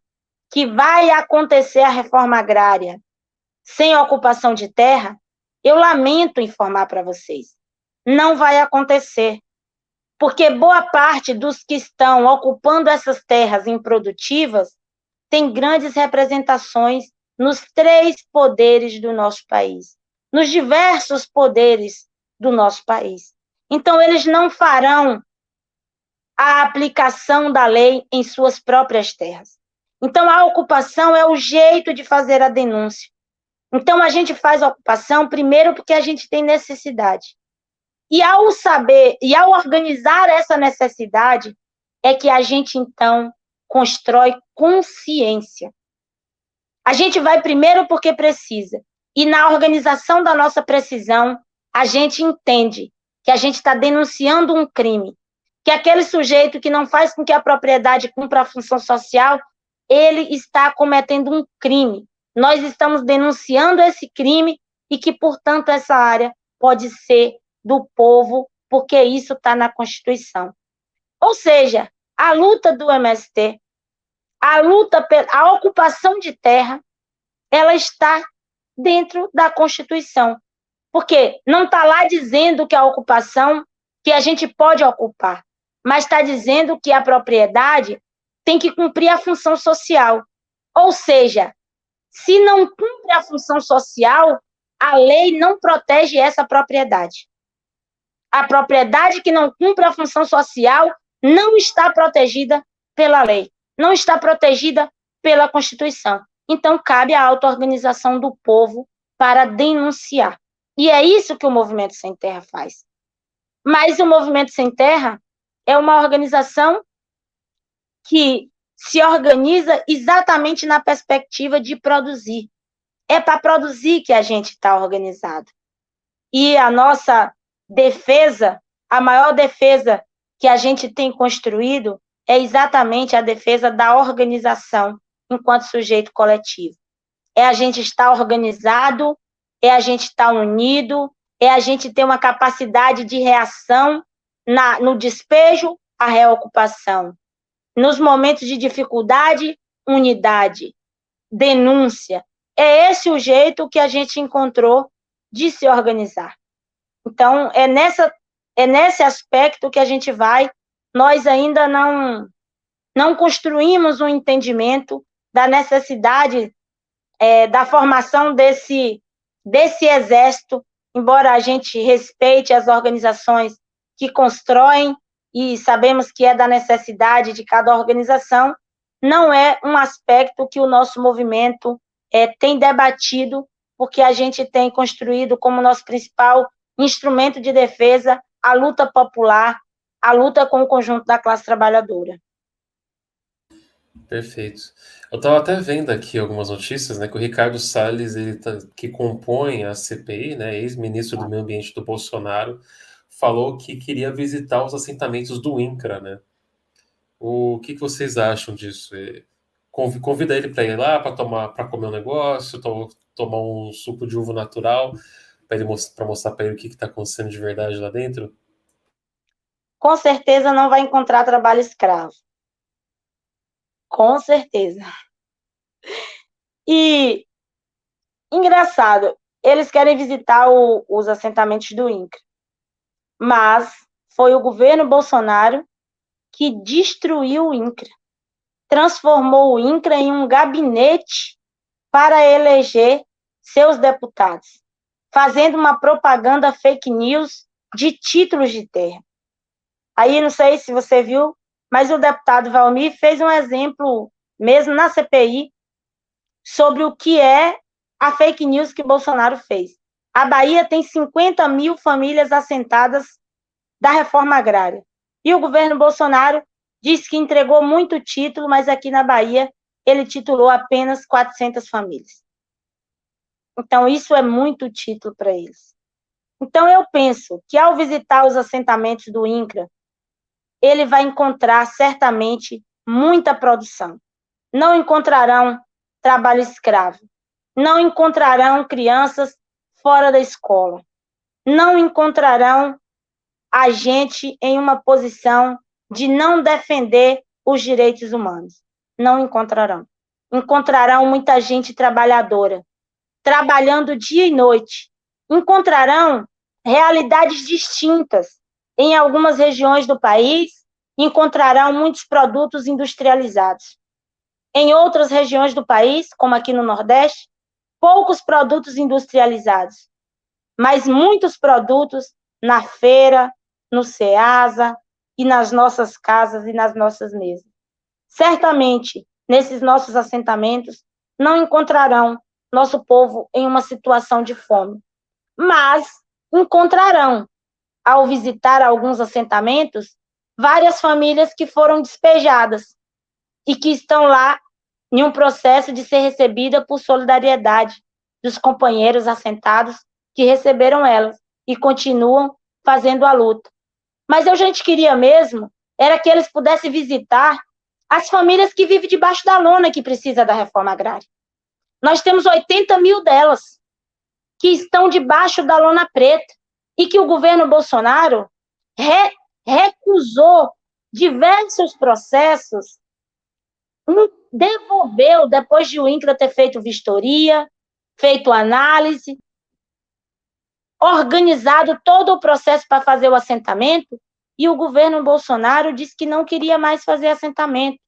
que vai acontecer a reforma agrária sem ocupação de terra, eu lamento informar para vocês. Não vai acontecer. Porque boa parte dos que estão ocupando essas terras improdutivas tem grandes representações nos 3 poderes do nosso país, nos diversos poderes do nosso país. Então, eles não farão a aplicação da lei em suas próprias terras. Então, a ocupação é o jeito de fazer a denúncia. Então, a gente faz a ocupação, primeiro, porque a gente tem necessidade. E ao saber, e ao organizar essa necessidade, é que a gente, então, constrói consciência. A gente vai primeiro porque precisa. E na organização da nossa precisão, a gente entende que a gente está denunciando um crime. Que aquele sujeito que não faz com que a propriedade cumpra a função social, ele está cometendo um crime. Nós estamos denunciando esse crime e que, portanto, essa área pode ser do povo, porque isso está na Constituição. Ou seja, a luta do MST, a ocupação de terra, ela está dentro da Constituição. Porque não está lá dizendo que a ocupação, que a gente pode ocupar, mas está dizendo que a propriedade tem que cumprir a função social. Ou seja, se não cumpre a função social, a lei não protege essa propriedade. A propriedade que não cumpre a função social não está protegida pela lei, não está protegida pela Constituição. Então, cabe à auto-organização do povo para denunciar. E é isso que o Movimento Sem Terra faz. Mas o Movimento Sem Terra é uma organização que se organiza exatamente na perspectiva de produzir. É para produzir que a gente está organizado. E a nossa defesa, a maior defesa que a gente tem construído é exatamente a defesa da organização enquanto sujeito coletivo. É a gente estar organizado, é a gente estar unido, é a gente ter uma capacidade de reação no despejo, a reocupação. Nos momentos de dificuldade, unidade, denúncia. É esse o jeito que a gente encontrou de se organizar. Então, é nesse aspecto que a gente vai. Nós ainda não construímos um entendimento da necessidade da formação desse exército, embora a gente respeite as organizações que constroem e sabemos que é da necessidade de cada organização, não é um aspecto que o nosso movimento tem debatido, porque a gente tem construído como nosso principal instrumento de defesa a luta popular, a luta com o conjunto da classe trabalhadora. Perfeito. Eu estava até vendo aqui algumas notícias, né, que o Ricardo Salles, que compõe a CPI, né, ex-ministro do Meio Ambiente do Bolsonaro, falou que queria visitar os assentamentos do INCRA, né? O que vocês acham disso? Convida ele para ir lá para comer um negócio, tomar um suco de uva natural, para mostrar para ele o que está acontecendo de verdade lá dentro? Com certeza não vai encontrar trabalho escravo. Com certeza. E Engraçado, eles querem visitar os assentamentos do INCRA, mas foi o governo Bolsonaro que destruiu o INCRA, transformou o INCRA em um gabinete para eleger seus deputados, fazendo uma propaganda fake news de títulos de terra. Aí, não sei se você viu, mas o deputado Valmir fez um exemplo, mesmo na CPI, sobre o que é a fake news que Bolsonaro fez. A Bahia tem 50 mil famílias assentadas da reforma agrária. E o governo Bolsonaro disse que entregou muito título, mas aqui na Bahia ele titulou apenas 400 famílias. Então, isso é muito título para eles. Então, eu penso que ao visitar os assentamentos do INCRA, ele vai encontrar certamente muita produção. Não encontrarão trabalho escravo. Não encontrarão crianças fora da escola. Não encontrarão a gente em uma posição de não defender os direitos humanos. Não encontrarão. Encontrarão muita gente trabalhadora, trabalhando dia e noite. Encontrarão realidades distintas. Em algumas regiões do país, encontrarão muitos produtos industrializados. Em outras regiões do país, como aqui no Nordeste, poucos produtos industrializados, mas muitos produtos na feira, no Ceasa e nas nossas casas e nas nossas mesas. Certamente, nesses nossos assentamentos, não encontrarão nosso povo em uma situação de fome, mas encontrarão, ao visitar alguns assentamentos, várias famílias que foram despejadas e que estão lá em um processo de ser recebida por solidariedade dos companheiros assentados que receberam elas e continuam fazendo a luta. Mas a gente queria mesmo era que eles pudessem visitar as famílias que vivem debaixo da lona que precisa da reforma agrária. Nós temos 80 mil delas que estão debaixo da lona preta e que o governo Bolsonaro recusou diversos processos, devolveu, depois de o INCRA ter feito vistoria, feito análise, organizado todo o processo para fazer o assentamento, e o governo Bolsonaro disse que não queria mais fazer assentamento,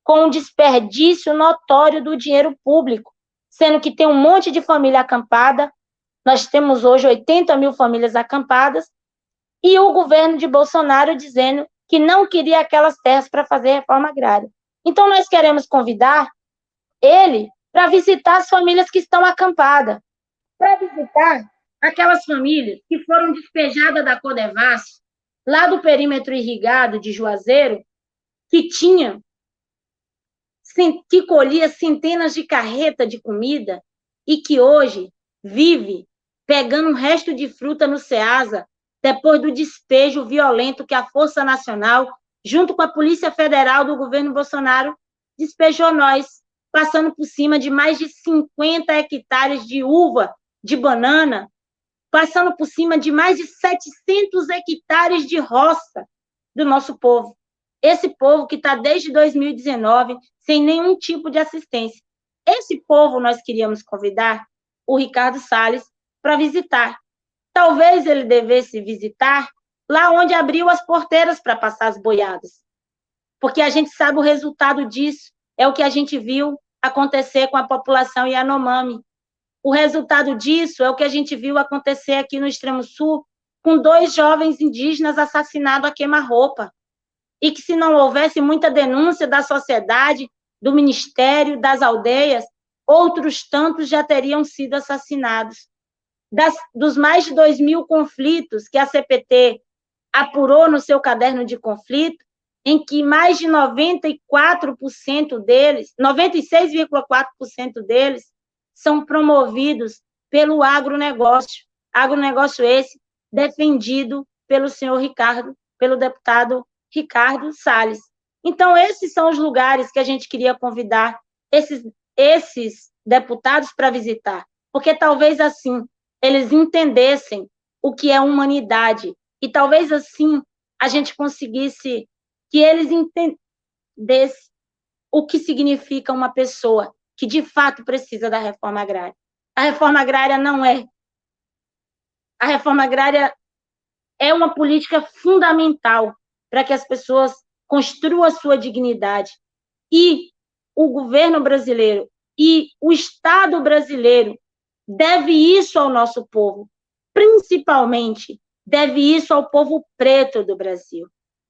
com um desperdício notório do dinheiro público, sendo que tem um monte de família acampada, nós temos hoje 80 mil famílias acampadas, e o governo de Bolsonaro dizendo que não queria aquelas terras para fazer reforma agrária. Então, nós queremos convidar ele para visitar as famílias que estão acampadas, para visitar aquelas famílias que foram despejadas da Codevasf, lá do perímetro irrigado de Juazeiro, que colhia centenas de carretas de comida e que hoje vive pegando um resto de fruta no Ceasa, depois do despejo violento que a Força Nacional, junto com a Polícia Federal do governo Bolsonaro, despejou nós, passando por cima de mais de 50 hectares de uva, de banana, passando por cima de mais de 700 hectares de roça do nosso povo. Esse povo que está desde 2019 sem nenhum tipo de assistência. Esse povo nós queríamos convidar o Ricardo Salles para visitar. Talvez ele devesse visitar lá onde abriu as porteiras para passar as boiadas. Porque a gente sabe o resultado disso, é o que a gente viu acontecer com a população Yanomami. O resultado disso é o que a gente viu acontecer aqui no Extremo Sul, com 2 jovens indígenas assassinados a queima-roupa. E que se não houvesse muita denúncia da sociedade, do Ministério, das aldeias, outros tantos já teriam sido assassinados. Dos mais de 2.000 conflitos que a CPT apurou no seu caderno de conflito, em que mais de 94% deles, 96,4% deles, são promovidos pelo agronegócio. Agronegócio esse defendido pelo senhor Ricardo, pelo deputado Ricardo Salles. Então, esses são os lugares que a gente queria convidar esses deputados para visitar, porque talvez assim eles entendessem o que é humanidade e talvez assim a gente conseguisse que eles entendessem o que significa uma pessoa que de fato precisa da reforma agrária. A reforma agrária não é. A reforma agrária é uma política fundamental para que as pessoas construam a sua dignidade. E o governo brasileiro e o Estado brasileiro deve isso ao nosso povo, principalmente deve isso ao povo preto do Brasil,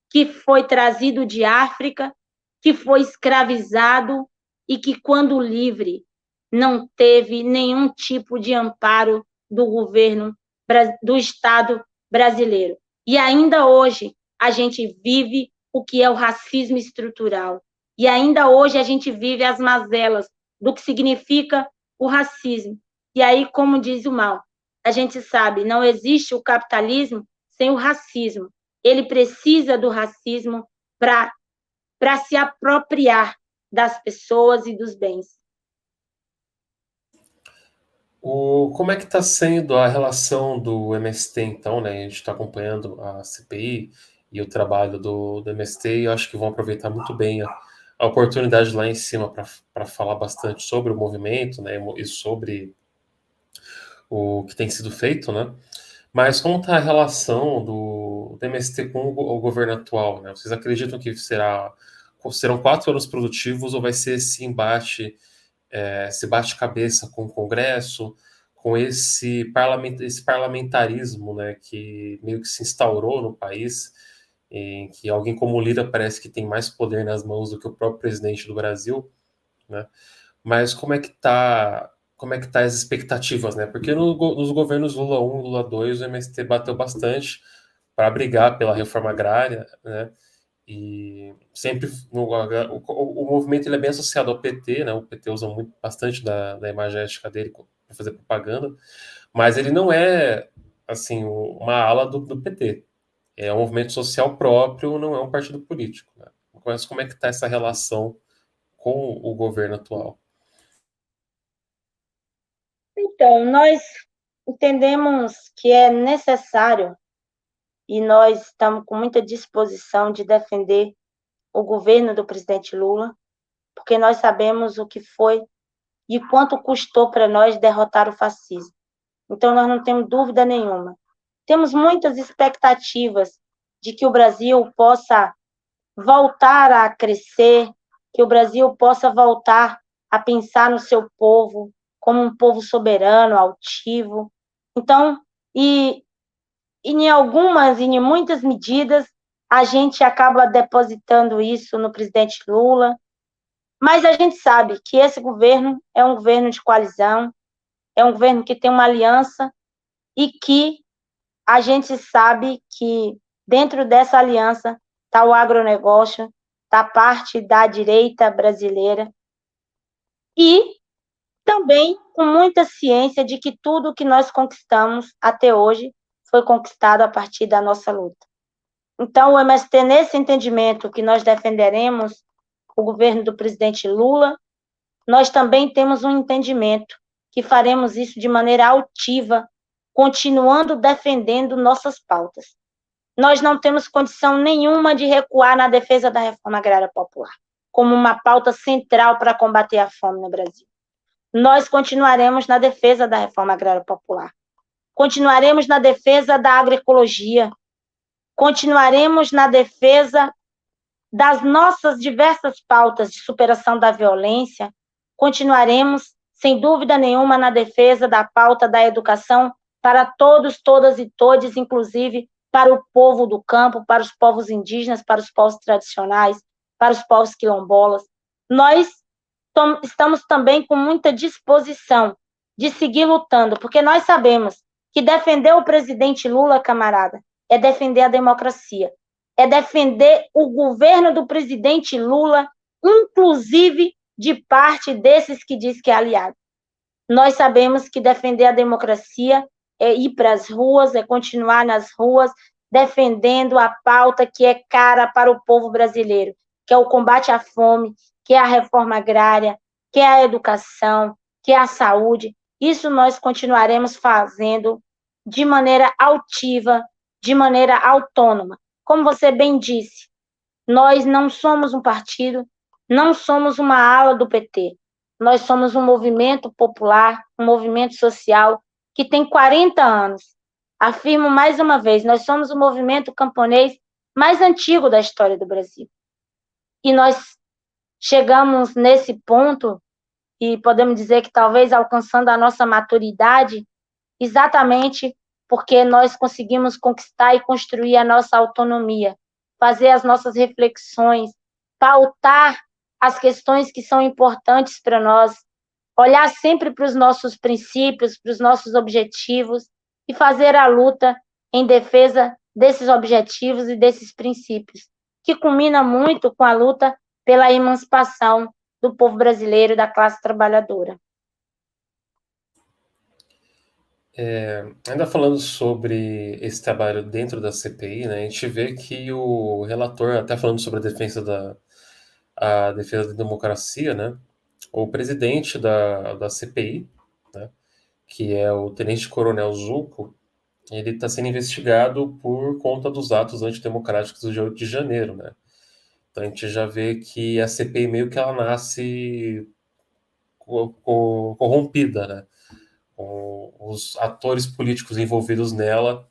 que foi trazido de África, que foi escravizado e que, quando livre, não teve nenhum tipo de amparo do governo do Estado brasileiro. E ainda hoje a gente vive o que é o racismo estrutural. E ainda hoje a gente vive as mazelas do que significa o racismo. E aí, como diz o Mal, a gente sabe, não existe o capitalismo sem o racismo. Ele precisa do racismo para se apropriar das pessoas e dos bens. Como é que está sendo a relação do MST, então, né? A gente está acompanhando a CPI e o trabalho do MST, e eu acho que vão aproveitar muito bem a oportunidade lá em cima para falar bastante sobre o movimento, né? E sobre o que tem sido feito, né? Mas como está a relação do MST com o governo atual, né? Vocês acreditam que serão 4 anos produtivos ou vai ser esse embate, esse bate-cabeça com o Congresso, com esse parlamentarismo, né, que meio que se instaurou no país, em que alguém como o Lira parece que tem mais poder nas mãos do que o próprio presidente do Brasil, né? Mas como é que tá as expectativas, né? Porque nos governos Lula 1, Lula 2, o MST bateu bastante para brigar pela reforma agrária, né? E sempre o movimento ele é bem associado ao PT, né? O PT usa bastante da imagética dele para fazer propaganda, mas ele não é assim uma ala do PT. É um movimento social próprio, não é um partido político, né? Mas como é que está essa relação com o governo atual? Então, nós entendemos que é necessário e nós estamos com muita disposição de defender o governo do presidente Lula, porque nós sabemos o que foi e quanto custou para nós derrotar o fascismo. Então, nós não temos dúvida nenhuma. Temos muitas expectativas de que o Brasil possa voltar a crescer, que o Brasil possa voltar a pensar no seu povo como um povo soberano, altivo. Então, em muitas medidas, a gente acaba depositando isso no presidente Lula, mas a gente sabe que esse governo é um governo de coalizão, é um governo que tem uma aliança e que a gente sabe que dentro dessa aliança está o agronegócio, está parte da direita brasileira e também com muita ciência de que tudo que nós conquistamos até hoje foi conquistado a partir da nossa luta. Então, o MST, nesse entendimento que nós defenderemos o governo do presidente Lula, nós também temos um entendimento que faremos isso de maneira altiva, continuando defendendo nossas pautas. Nós não temos condição nenhuma de recuar na defesa da reforma agrária popular, como uma pauta central para combater a fome no Brasil. Nós continuaremos na defesa da reforma agrária popular, continuaremos na defesa da agroecologia, continuaremos na defesa das nossas diversas pautas de superação da violência, continuaremos, sem dúvida nenhuma, na defesa da pauta da educação para todos, todas e todes, inclusive para o povo do campo, para os povos indígenas, para os povos tradicionais, para os povos quilombolas. Nós estamos também com muita disposição de seguir lutando, porque nós sabemos que defender o presidente Lula, camarada, é defender a democracia, é defender o governo do presidente Lula, inclusive de parte desses que diz que é aliado. Nós sabemos que defender a democracia é ir para as ruas, é continuar nas ruas, defendendo a pauta que é cara para o povo brasileiro, que é o combate à fome, que é a reforma agrária, que é a educação, que é a saúde. Isso nós continuaremos fazendo de maneira altiva, de maneira autônoma. Como você bem disse, nós não somos um partido, não somos uma ala do PT. nós somos um movimento popular, um movimento social que tem 40 anos. Afirmo mais uma vez, nós somos o movimento camponês mais antigo da história do Brasil. E nós chegamos nesse ponto, e podemos dizer que talvez alcançando a nossa maturidade, exatamente porque nós conseguimos conquistar e construir a nossa autonomia, fazer as nossas reflexões, pautar as questões que são importantes para nós, olhar sempre para os nossos princípios, para os nossos objetivos e fazer a luta em defesa desses objetivos e desses princípios, que culmina muito com a luta pela emancipação do povo brasileiro e da classe trabalhadora. Ainda falando sobre esse trabalho dentro da CPI, né, a gente vê que o relator, até falando sobre a defesa da democracia, né, o presidente da CPI, né, que é o tenente-coronel Zucco, ele está sendo investigado por conta dos atos antidemocráticos do 8 de janeiro, né? Então a gente já vê que a CPI meio que ela nasce corrompida, né? Os atores políticos envolvidos nela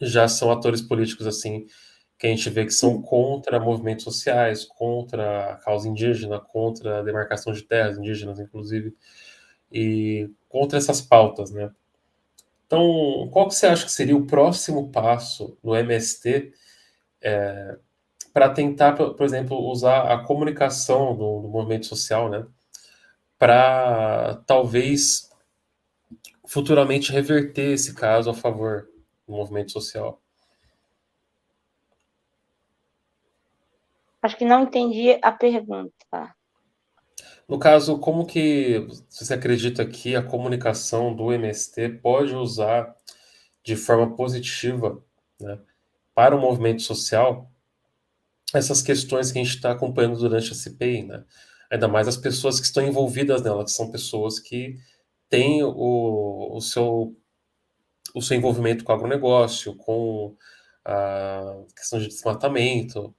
já são atores políticos assim que a gente vê que são contra movimentos sociais, contra a causa indígena, contra a demarcação de terras indígenas, inclusive, e contra essas pautas, né? Então, qual que você acha que seria o próximo passo no MST para tentar, por exemplo, usar a comunicação do movimento social, né, para talvez futuramente reverter esse caso a favor do movimento social? Acho que não entendi a pergunta. No caso, como que você acredita que a comunicação do MST pode usar de forma positiva, né, para o movimento social essas questões que a gente está acompanhando durante a CPI, né? Ainda mais as pessoas que estão envolvidas nela, que são pessoas que têm o seu envolvimento com o agronegócio, com a questão de desmatamento.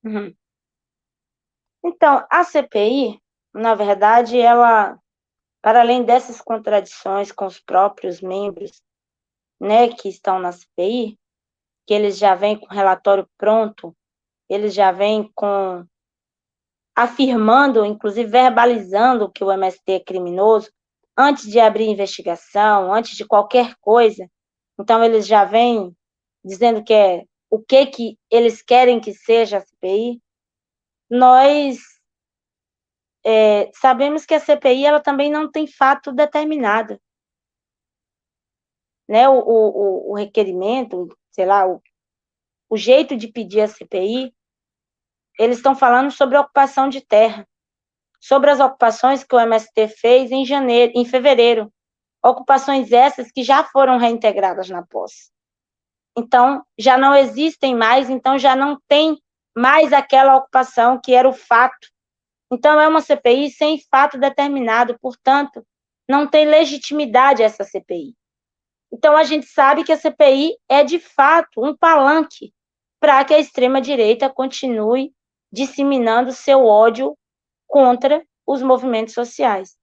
Uhum. Então, a CPI, na verdade, ela, para além dessas contradições com os próprios membros, né, que estão na CPI, que eles já vêm com o relatório pronto, eles já vêm com afirmando, inclusive verbalizando que o MST é criminoso, antes de abrir investigação, antes de qualquer coisa. Então, eles já vêm dizendo que é o que eles querem que seja a CPI. Nós sabemos que a CPI ela também não tem fato determinado. Né? O requerimento, sei lá, o jeito de pedir a CPI, eles estão falando sobre a ocupação de terra, sobre as ocupações que o MST fez em fevereiro, ocupações essas que já foram reintegradas na posse. Então, já não existem mais, então já não tem mais aquela ocupação que era o fato. Então, é uma CPI sem fato determinado, portanto, não tem legitimidade essa CPI. Então, a gente sabe que a CPI é, de fato, um palanque para que a extrema-direita continue disseminando seu ódio contra os movimentos sociais.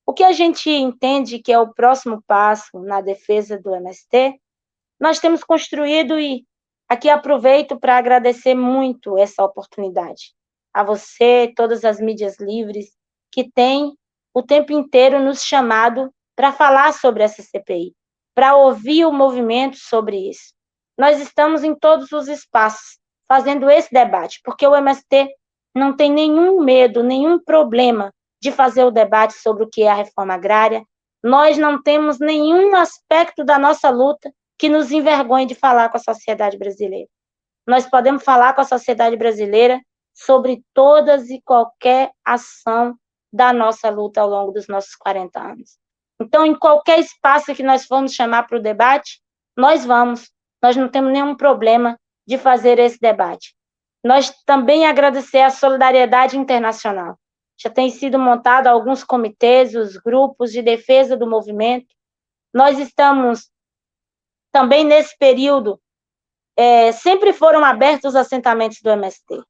O que a gente entende que é o próximo passo na defesa do MST, nós temos construído, e aqui aproveito para agradecer muito essa oportunidade a você, todas as mídias livres, que têm o tempo inteiro nos chamado para falar sobre essa CPI, para ouvir o movimento sobre isso. Nós estamos em todos os espaços fazendo esse debate, porque o MST não tem nenhum medo, nenhum problema de fazer o debate sobre o que é a reforma agrária. Nós não temos nenhum aspecto da nossa luta que nos envergonhe de falar com a sociedade brasileira. Nós podemos falar com a sociedade brasileira sobre todas e qualquer ação da nossa luta ao longo dos nossos 40 anos. Então, em qualquer espaço que nós formos chamar para o debate, nós vamos. Nós não temos nenhum problema de fazer esse debate. Nós também agradecer a solidariedade internacional. Já tem sido montado alguns comitês, os grupos de defesa do movimento. Nós estamos também nesse período, sempre foram abertos os assentamentos do MST.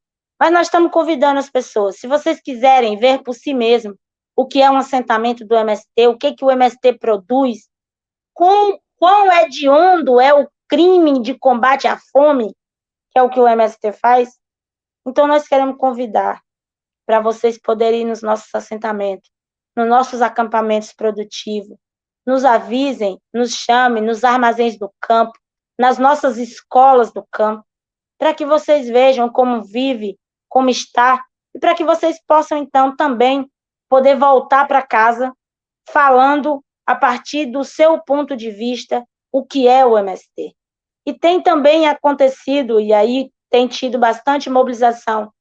Mas nós estamos convidando as pessoas. Se vocês quiserem ver por si mesmo o que é um assentamento do MST, o que o MST produz, quão hediondo é o crime de combate à fome, que é o que o MST faz, então nós queremos convidar para vocês poderem ir nos nossos assentamentos, nos nossos acampamentos produtivos, nos avisem, nos chamem, nos armazéns do campo, nas nossas escolas do campo, para que vocês vejam como vive, como está, e para que vocês possam, então, também poder voltar para casa falando, a partir do seu ponto de vista, o que é o MST. E tem também acontecido, e aí tem tido bastante mobilização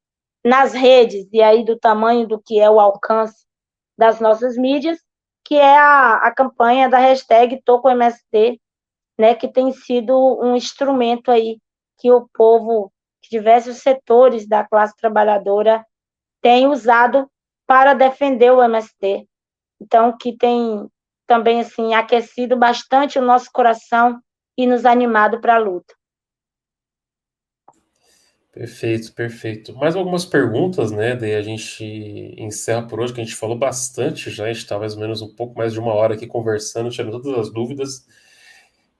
nas redes, e aí do tamanho do que é o alcance das nossas mídias, que é a campanha da hashtag TocoMST, né, que tem sido um instrumento aí que o povo, que diversos setores da classe trabalhadora têm usado para defender o MST. Então, que tem também, assim, aquecido bastante o nosso coração e nos animado para a luta. Perfeito, perfeito. Mais algumas perguntas, né? Daí a gente encerra por hoje, que a gente falou bastante já, a gente está mais ou menos um pouco mais de uma hora aqui conversando, tirando todas as dúvidas,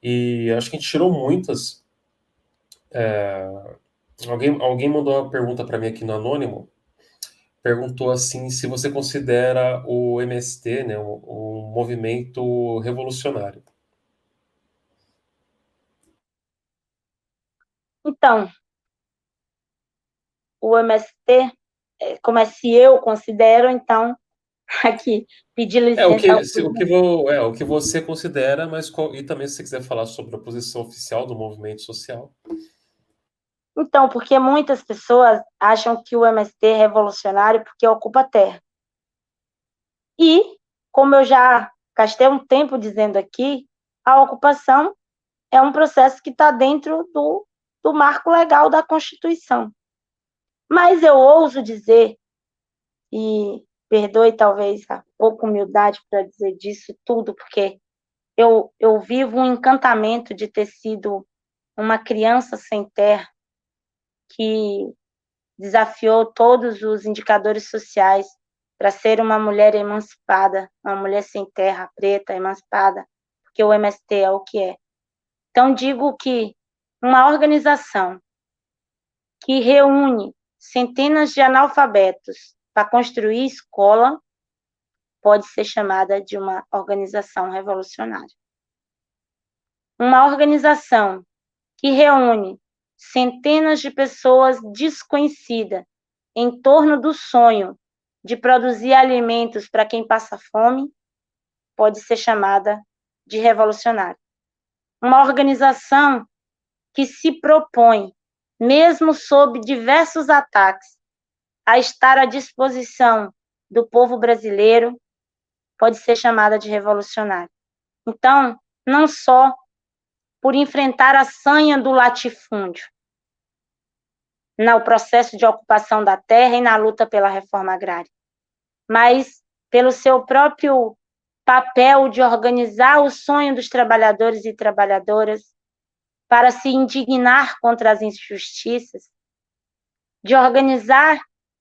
e acho que a gente tirou muitas. Alguém mandou uma pergunta para mim aqui no Anônimo, perguntou assim se você considera o MST, né, um movimento revolucionário. Então, o MST, como é se eu considero, então, aqui, pedir licença ao O que você considera, mas e também se você quiser falar sobre a posição oficial do movimento social. Então, porque muitas pessoas acham que o MST é revolucionário porque ocupa a terra. E, como eu já gastei um tempo dizendo aqui, a ocupação é um processo que está dentro do marco legal da Constituição. Mas eu ouso dizer, e perdoe talvez a pouca humildade para dizer disso tudo, porque eu vivo um encantamento de ter sido uma criança sem terra que desafiou todos os indicadores sociais para ser uma mulher emancipada, uma mulher sem terra, preta, emancipada, porque o MST é o que é. Então, digo que uma organização que reúne centenas de analfabetos para construir escola pode ser chamada de uma organização revolucionária. Uma organização que reúne centenas de pessoas desconhecidas em torno do sonho de produzir alimentos para quem passa fome, pode ser chamada de revolucionária. Uma organização que se propõe, mesmo sob diversos ataques, a estar à disposição do povo brasileiro, pode ser chamada de revolucionária. Então, não só por enfrentar a sanha do latifúndio, no processo de ocupação da terra e na luta pela reforma agrária, mas pelo seu próprio papel de organizar o sonho dos trabalhadores e trabalhadoras para se indignar contra as injustiças, de organizar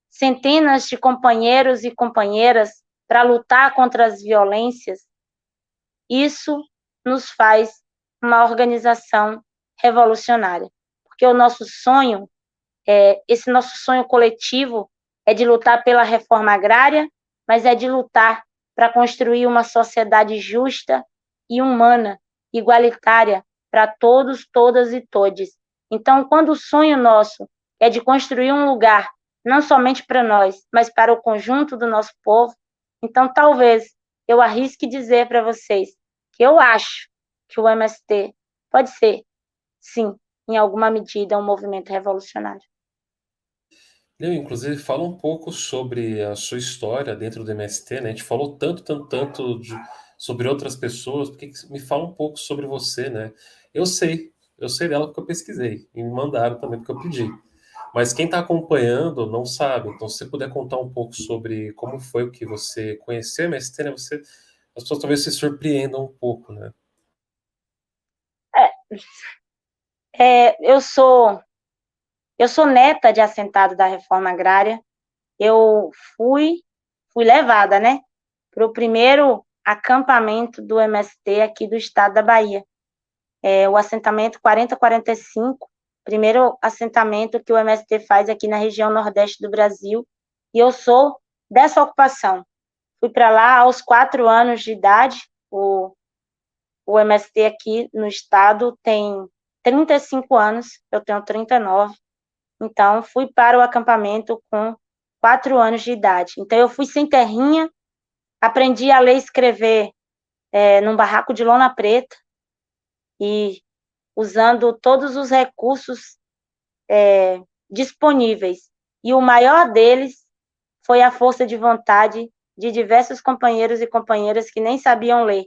centenas de companheiros e companheiras para lutar contra as violências, isso nos faz uma organização revolucionária, porque o nosso sonho, esse nosso sonho coletivo é de lutar pela reforma agrária, mas é de lutar para construir uma sociedade justa e humana, igualitária para todos, todas e todes. Então, quando o sonho nosso é de construir um lugar, não somente para nós, mas para o conjunto do nosso povo, então talvez eu arrisque dizer para vocês que eu acho que o MST pode ser, sim, em alguma medida, um movimento revolucionário. Leo, inclusive, fala um pouco sobre a sua história dentro do MST, né? A gente falou sobre outras pessoas, porque me fala um pouco sobre você, né? Eu sei dela porque eu pesquisei, e me mandaram também porque eu pedi. Mas quem está acompanhando não sabe, então se você puder contar um pouco sobre como foi o que você conheceu o MST, né? As pessoas talvez se surpreendam um pouco, né? Eu sou Eu sou neta de assentado da Reforma Agrária. Eu fui levada, né, para o primeiro acampamento do MST aqui do estado da Bahia. O assentamento 4045, primeiro assentamento que o MST faz aqui na região nordeste do Brasil, e eu sou dessa ocupação. Fui para lá aos 4 anos de idade. O MST aqui no estado tem 35 anos, eu tenho 39, então fui para o acampamento com 4 anos de idade. Então eu fui sem terrinha, aprendi a ler e escrever num barraco de lona preta, e usando todos os recursos disponíveis. E o maior deles foi a força de vontade de diversos companheiros e companheiras que nem sabiam ler.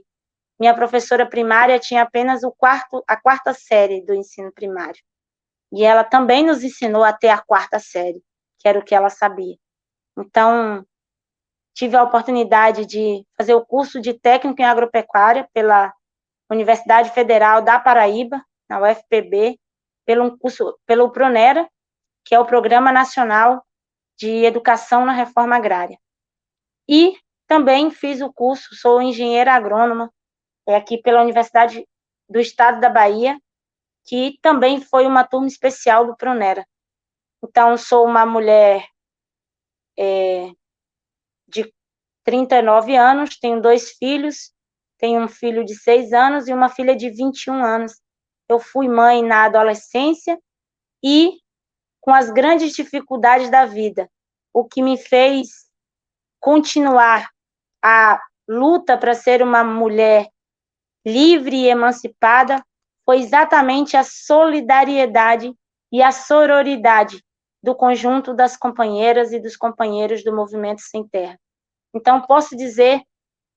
Minha professora primária tinha apenas a quarta série do ensino primário. E ela também nos ensinou a ter a quarta série, que era o que ela sabia. Então, tive a oportunidade de fazer o curso de técnico em agropecuária pela Universidade Federal da Paraíba, na UFPB, pelo PRONERA, que é o Programa Nacional de Educação na Reforma Agrária. E também fiz o curso, sou engenheira agrônoma, aqui pela Universidade do Estado da Bahia, que também foi uma turma especial do PRONERA. Então, sou uma mulher de 39 anos, tenho 2 filhos, tenho um filho de 6 anos e uma filha de 21 anos. Eu fui mãe na adolescência e com as grandes dificuldades da vida, o que me fez continuar a luta para ser uma mulher livre e emancipada foi exatamente a solidariedade e a sororidade do conjunto das companheiras e dos companheiros do Movimento Sem Terra. Então, posso dizer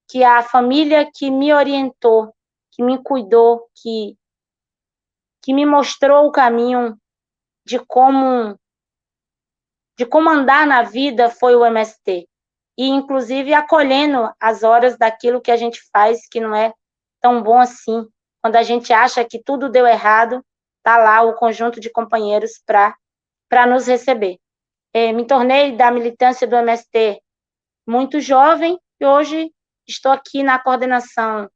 que a família que me orientou, que me cuidou, que me mostrou o caminho de como andar na vida foi o MST. E, inclusive, acolhendo as horas daquilo que a gente faz que não é tão bom assim. Quando a gente acha que tudo deu errado, está lá o conjunto de companheiros para nos receber. Me tornei da militância do MST muito jovem e hoje estou aqui na coordenação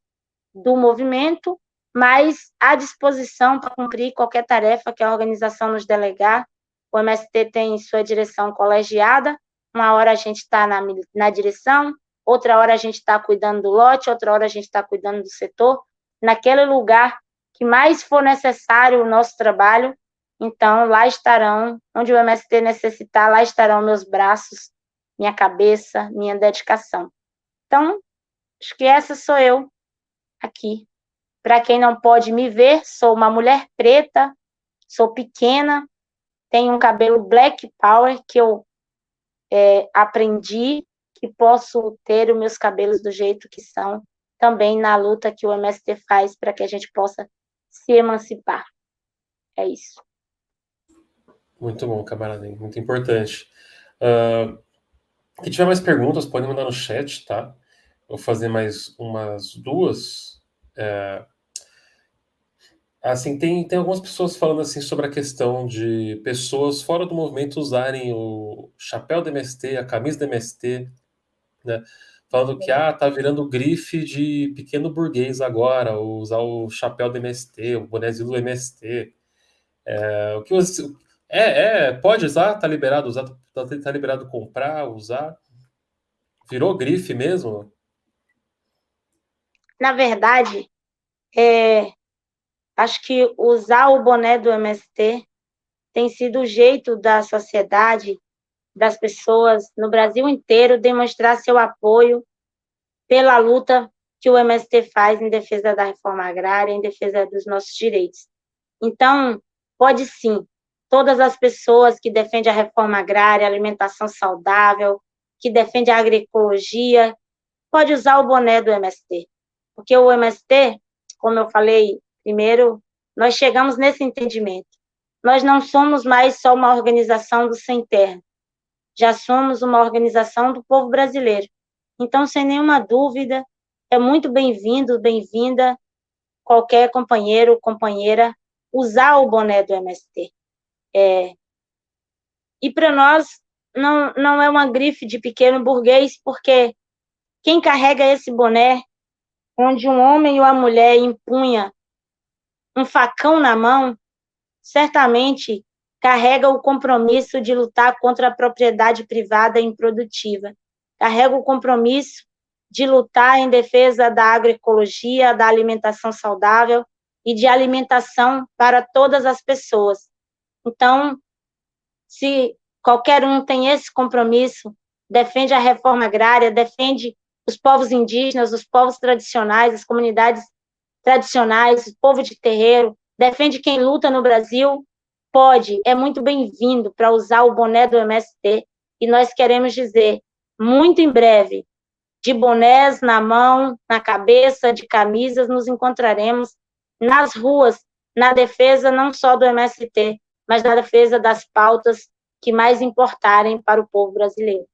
do movimento, mas à disposição para cumprir qualquer tarefa que a organização nos delegar. O MST tem sua direção colegiada, uma hora a gente está na direção, outra hora a gente está cuidando do lote, outra hora a gente está cuidando do setor, naquele lugar que mais for necessário o nosso trabalho, então lá estarão, onde o MST necessitar, lá estarão meus braços, minha cabeça, minha dedicação. Então, acho que essa sou eu aqui. Para quem não pode me ver, sou uma mulher preta, sou pequena, tenho um cabelo black power que eu aprendi, que posso ter os meus cabelos do jeito que são, também na luta que o MST faz para que a gente possa se emancipar. É isso. Muito bom, camarada, muito importante. Quem tiver mais perguntas, pode mandar no chat, tá? Vou fazer mais umas duas. Assim, tem algumas pessoas falando assim sobre a questão de pessoas fora do movimento usarem o chapéu do MST, a camisa do MST, né? Falando que tá virando grife de pequeno burguês agora, usar o chapéu do MST, o bonézinho do MST. O que você. Pode usar, tá liberado usar, tá liberado comprar, usar. Virou grife mesmo? Na verdade, acho que usar o boné do MST tem sido o jeito da sociedade, das pessoas no Brasil inteiro demonstrar seu apoio pela luta que o MST faz em defesa da reforma agrária, em defesa dos nossos direitos. Então, pode sim, todas as pessoas que defendem a reforma agrária, a alimentação saudável, que defendem a agroecologia, pode usar o boné do MST. Porque o MST, como eu falei primeiro, nós chegamos nesse entendimento. Nós não somos mais só uma organização do sem terra, já somos uma organização do povo brasileiro. Então, sem nenhuma dúvida, é muito bem-vindo, bem-vinda qualquer companheiro ou companheira usar o boné do MST. E para nós não é uma grife de pequeno burguês, porque quem carrega esse boné, onde um homem ou a mulher empunha um facão na mão, certamente carrega o compromisso de lutar contra a propriedade privada improdutiva, carrega o compromisso de lutar em defesa da agroecologia, da alimentação saudável e de alimentação para todas as pessoas. Então, se qualquer um tem esse compromisso, defende a reforma agrária, defende os povos indígenas, os povos tradicionais, as comunidades tradicionais, o povo de terreiro, defende quem luta no Brasil, pode, é muito bem-vindo para usar o boné do MST, e nós queremos dizer, muito em breve, de bonés na mão, na cabeça, de camisas, nos encontraremos nas ruas, na defesa não só do MST, mas na defesa das pautas que mais importarem para o povo brasileiro.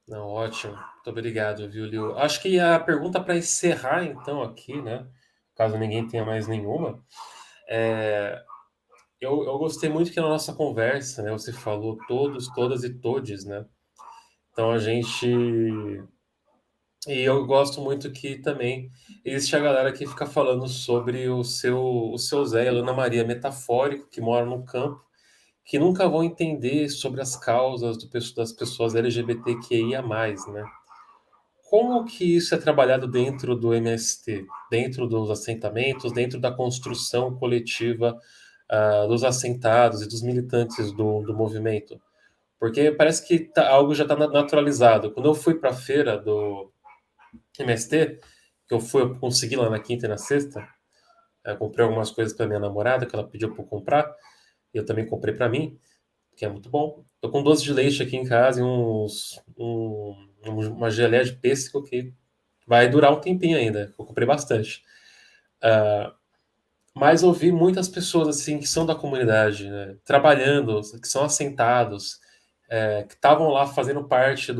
Não, ótimo. Muito obrigado, viu, Liu? Acho que a pergunta para encerrar, então, aqui, né? Caso ninguém tenha mais nenhuma, eu gostei muito que na nossa conversa, né? Você falou todos, todas e todes, né? Então a gente. E eu gosto muito que também existe a galera que fica falando sobre o seu Zé e a Ana Maria metafórico, que mora no campo, que nunca vão entender sobre as causas das pessoas LGBTQIA+, né? Como que isso é trabalhado dentro do MST, dentro dos assentamentos, dentro da construção coletiva dos assentados e dos militantes do movimento? Porque parece que algo já está naturalizado. Quando eu fui para a feira do MST, eu consegui lá na quinta e na sexta, eu comprei algumas coisas para minha namorada, que ela pediu para eu comprar, e eu também comprei para mim, que é muito bom. Tô com doce de leite aqui em casa e uma geleia de pêssego que vai durar um tempinho ainda. Eu comprei bastante. Mas ouvi muitas pessoas assim que são da comunidade, né, trabalhando, que são assentados, que estavam lá fazendo parte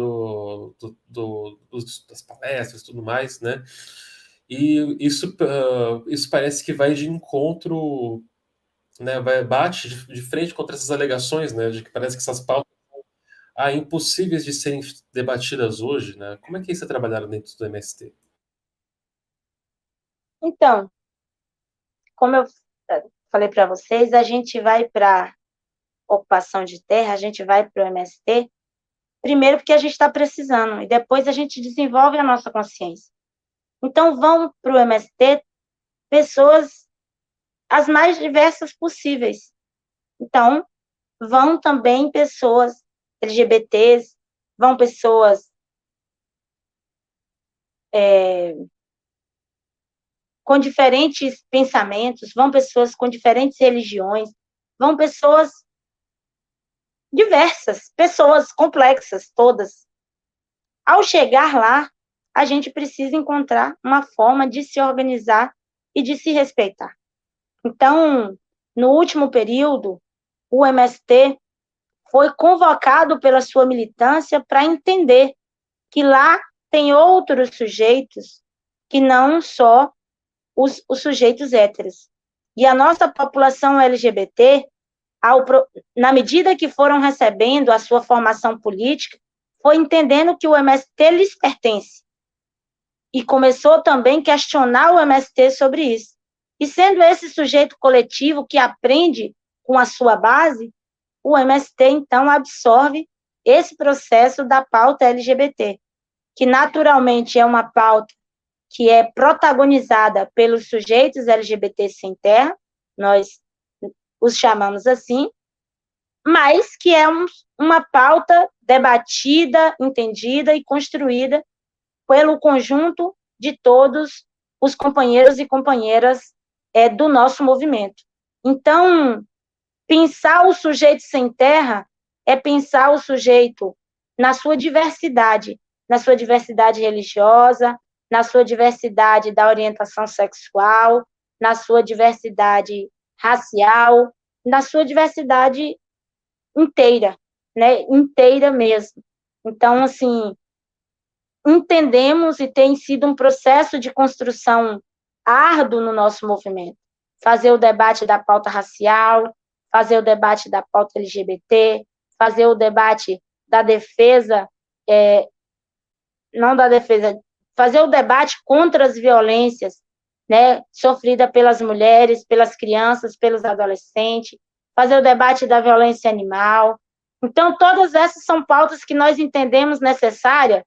das palestras e tudo mais, né? E isso parece que vai de encontro, né? Bate de frente contra essas alegações, né? De que parece que essas pautas impossíveis de serem debatidas hoje, né? Como é que isso é trabalhado dentro do MST? Então, como eu falei para vocês, a gente vai para ocupação de terra, a gente vai para o MST, primeiro porque a gente está precisando, e depois a gente desenvolve a nossa consciência. Então, vão para o MST pessoas as mais diversas possíveis. Então, vão também pessoas LGBTs, vão pessoas com diferentes pensamentos, vão pessoas com diferentes religiões, vão pessoas diversas, pessoas complexas, todas. Ao chegar lá, a gente precisa encontrar uma forma de se organizar e de se respeitar. Então, no último período, o MST foi convocado pela sua militância para entender que lá tem outros sujeitos que não só os sujeitos héteros. E a nossa população LGBT, na medida que foram recebendo a sua formação política, foi entendendo que o MST lhes pertence. E começou também a questionar o MST sobre isso. E sendo esse sujeito coletivo que aprende com a sua base, o MST, então, absorve esse processo da pauta LGBT, que naturalmente é uma pauta que é protagonizada pelos sujeitos LGBT sem terra, nós os chamamos assim, mas que é uma pauta debatida, entendida e construída pelo conjunto de todos os companheiros e companheiras do nosso movimento. Então, pensar o sujeito sem terra é pensar o sujeito na sua diversidade religiosa, na sua diversidade da orientação sexual, na sua diversidade racial, na sua diversidade inteira, né? Inteira mesmo. Então, assim, entendemos e tem sido um processo de construção árduo no nosso movimento. Fazer o debate da pauta racial, fazer o debate da pauta LGBT, fazer o debate da defesa, não da defesa, fazer o debate contra as violências, né, sofrida pelas mulheres, pelas crianças, pelos adolescentes, fazer o debate da violência animal. Então, todas essas são pautas que nós entendemos necessárias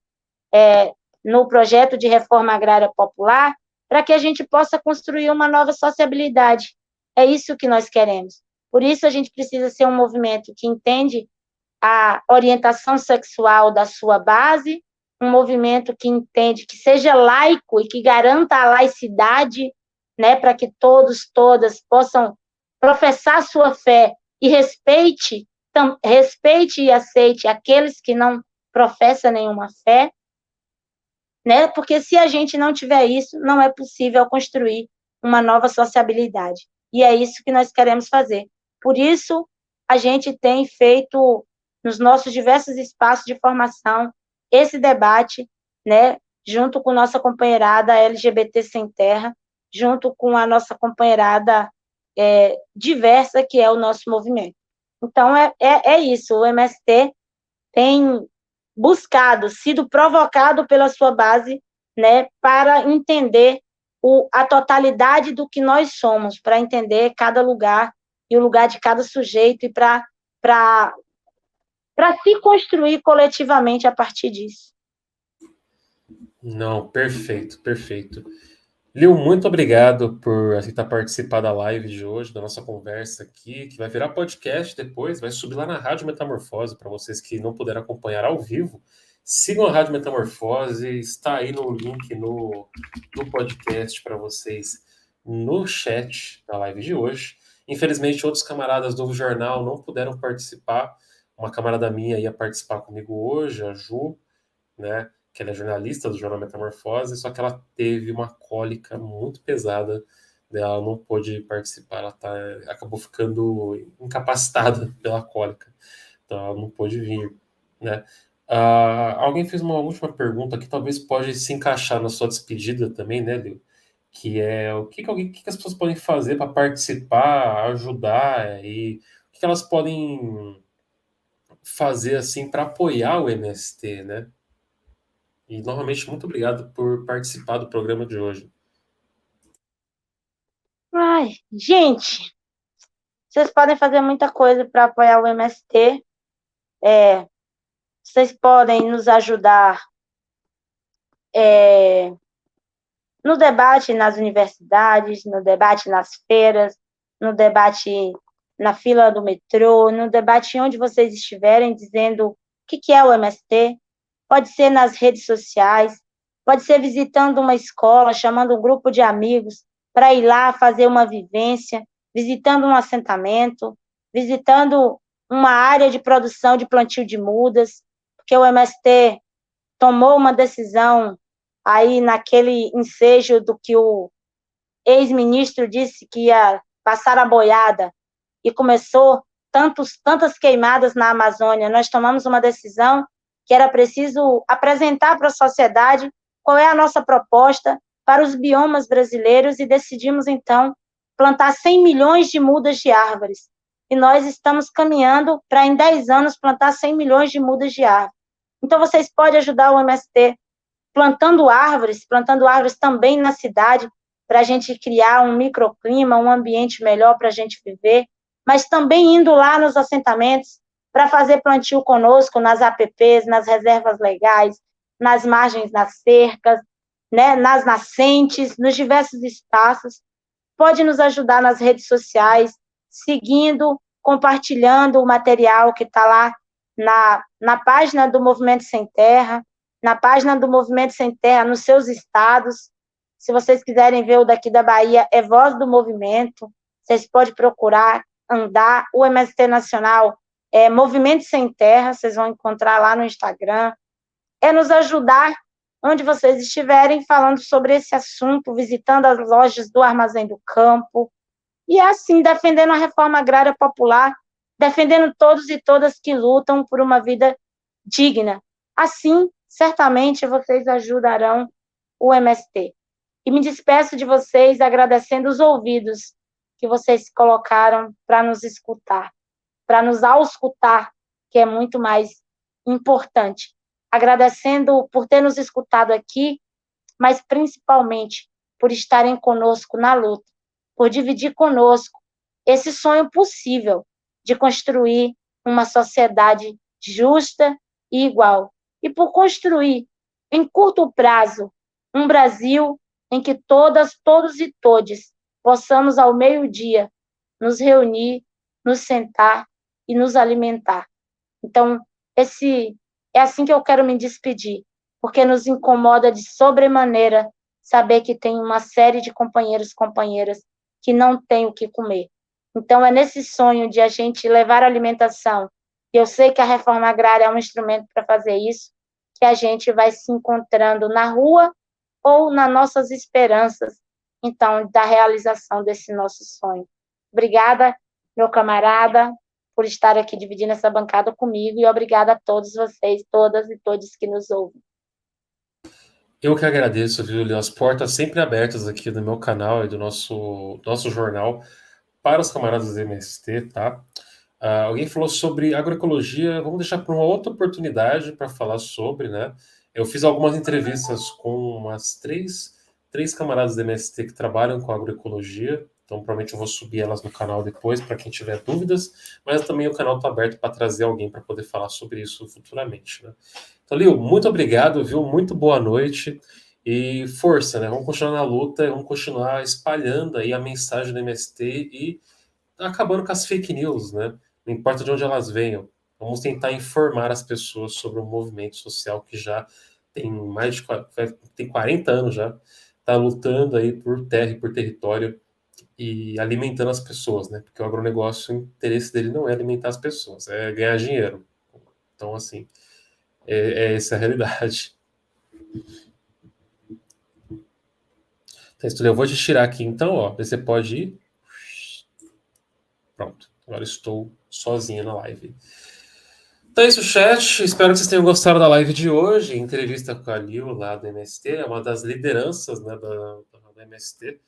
no projeto de reforma agrária popular para que a gente possa construir uma nova sociabilidade. É isso que nós queremos. Por isso, a gente precisa ser um movimento que entende a orientação sexual da sua base, um movimento que entende, que seja laico e que garanta a laicidade, né, para que todos, todas possam professar sua fé e respeite e aceite aqueles que não professam nenhuma fé, né? Porque se a gente não tiver isso, não é possível construir uma nova sociabilidade. E é isso que nós queremos fazer. Por isso, a gente tem feito, nos nossos diversos espaços de formação, esse debate, né, junto com nossa companheirada LGBT Sem Terra, junto com a nossa companheirada diversa, que é o nosso movimento. Então, é isso, o MST tem buscado, sido provocado pela sua base, né, para entender a totalidade do que nós somos, para entender cada lugar e o lugar de cada sujeito e para se construir coletivamente a partir disso. Não, perfeito, perfeito. Lil, muito obrigado por aceitar participar da live de hoje, da nossa conversa aqui, que vai virar podcast depois, vai subir lá na Rádio Metamorfose, para vocês que não puderam acompanhar ao vivo. Sigam a Rádio Metamorfose, está aí no link no podcast para vocês no chat da live de hoje. Infelizmente, outros camaradas do jornal não puderam participar. Uma camarada minha ia participar comigo hoje, a Ju, né? Que ela é jornalista do jornal Metamorfose, só que ela teve uma cólica muito pesada, né, ela não pôde participar, acabou ficando incapacitada pela cólica, então ela não pôde vir, né? Alguém fez uma última pergunta que talvez pode se encaixar na sua despedida também, né, Leo? Que é o que as pessoas podem fazer para participar, ajudar e o que elas podem fazer assim para apoiar o MST, né? E, novamente, muito obrigado por participar do programa de hoje. Ai, gente, vocês podem fazer muita coisa para apoiar o MST. Vocês podem nos ajudar no debate nas universidades, no debate nas feiras, no debate na fila do metrô, no debate onde vocês estiverem, dizendo o que é o MST. Pode ser nas redes sociais, pode ser visitando uma escola, chamando um grupo de amigos para ir lá fazer uma vivência, visitando um assentamento, visitando uma área de produção de plantio de mudas, porque o MST tomou uma decisão aí naquele ensejo do que o ex-ministro disse que ia passar a boiada e começou tantas queimadas na Amazônia. Nós tomamos uma decisão que era preciso apresentar para a sociedade qual é a nossa proposta para os biomas brasileiros e decidimos, então, plantar 100 milhões de mudas de árvores. E nós estamos caminhando para, em 10 anos, plantar 100 milhões de mudas de árvores. Então, vocês podem ajudar o MST plantando árvores também na cidade, para a gente criar um microclima, um ambiente melhor para a gente viver, mas também indo lá nos assentamentos para fazer plantio conosco nas APPs, nas reservas legais, nas margens das cercas, né, nas nascentes, nos diversos espaços. Pode nos ajudar nas redes sociais, seguindo, compartilhando o material que está lá na página do Movimento Sem Terra, na página do Movimento Sem Terra, nos seus estados. Se vocês quiserem ver o daqui da Bahia, é Voz do Movimento. Vocês podem procurar, andar. O MST Nacional é Movimento Sem Terra, vocês vão encontrar lá no Instagram. É nos ajudar onde vocês estiverem falando sobre esse assunto, visitando as lojas do Armazém do Campo, e assim, defendendo a reforma agrária popular, defendendo todos e todas que lutam por uma vida digna. Assim, certamente vocês ajudarão o MST. E me despeço de vocês agradecendo os ouvidos que vocês se colocaram para nos escutar, para nos auscultar, que é muito mais importante. Agradecendo por ter nos escutado aqui, mas principalmente por estarem conosco na luta, por dividir conosco esse sonho possível de construir uma sociedade justa e igual, e por construir, em curto prazo, um Brasil em que todas, todos e todes possamos, ao meio-dia, nos reunir, nos sentar e nos alimentar. Então, é assim que eu quero me despedir, porque nos incomoda de sobremaneira saber que tem uma série de companheiros e companheiras que não têm o que comer. Então, é nesse sonho de a gente levar alimentação, e eu sei que a reforma agrária é um instrumento para fazer isso, que a gente vai se encontrando na rua ou nas nossas esperanças, então, da realização desse nosso sonho. Obrigada, meu camarada, por estar aqui dividindo essa bancada comigo, e obrigada a todos vocês, todas e todos que nos ouvem. Eu que agradeço, viu, Leo? As portas sempre abertas aqui do meu canal e do nosso jornal para os camaradas do MST, tá? Alguém falou sobre agroecologia, vamos deixar para uma outra oportunidade para falar sobre, né? Eu fiz algumas entrevistas com umas três camaradas do MST que trabalham com agroecologia, então provavelmente eu vou subir elas no canal depois para quem tiver dúvidas, mas também o canal está aberto para trazer alguém para poder falar sobre isso futuramente, né? Então, Leo, muito obrigado, viu? Muito boa noite e força, né? Vamos continuar na luta, vamos continuar espalhando aí a mensagem do MST e acabando com as fake news, né? Não importa de onde elas venham. Vamos tentar informar as pessoas sobre um movimento social que já tem tem 40 anos já, está lutando aí por terra e por território e alimentando as pessoas, né? Porque o agronegócio, o interesse dele não é alimentar as pessoas, é ganhar dinheiro. Então, assim, é essa a realidade. Então, eu vou te tirar aqui então, ó. Você pode ir. Pronto. Agora estou sozinho na live. Então é isso, chat. Espero que vocês tenham gostado da live de hoje. Entrevista com a Lil lá do MST, é uma das lideranças, né, da MST.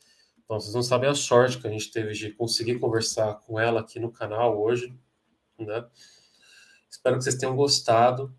Então vocês não sabem a sorte que a gente teve de conseguir conversar com ela aqui no canal hoje, né? Espero que vocês tenham gostado.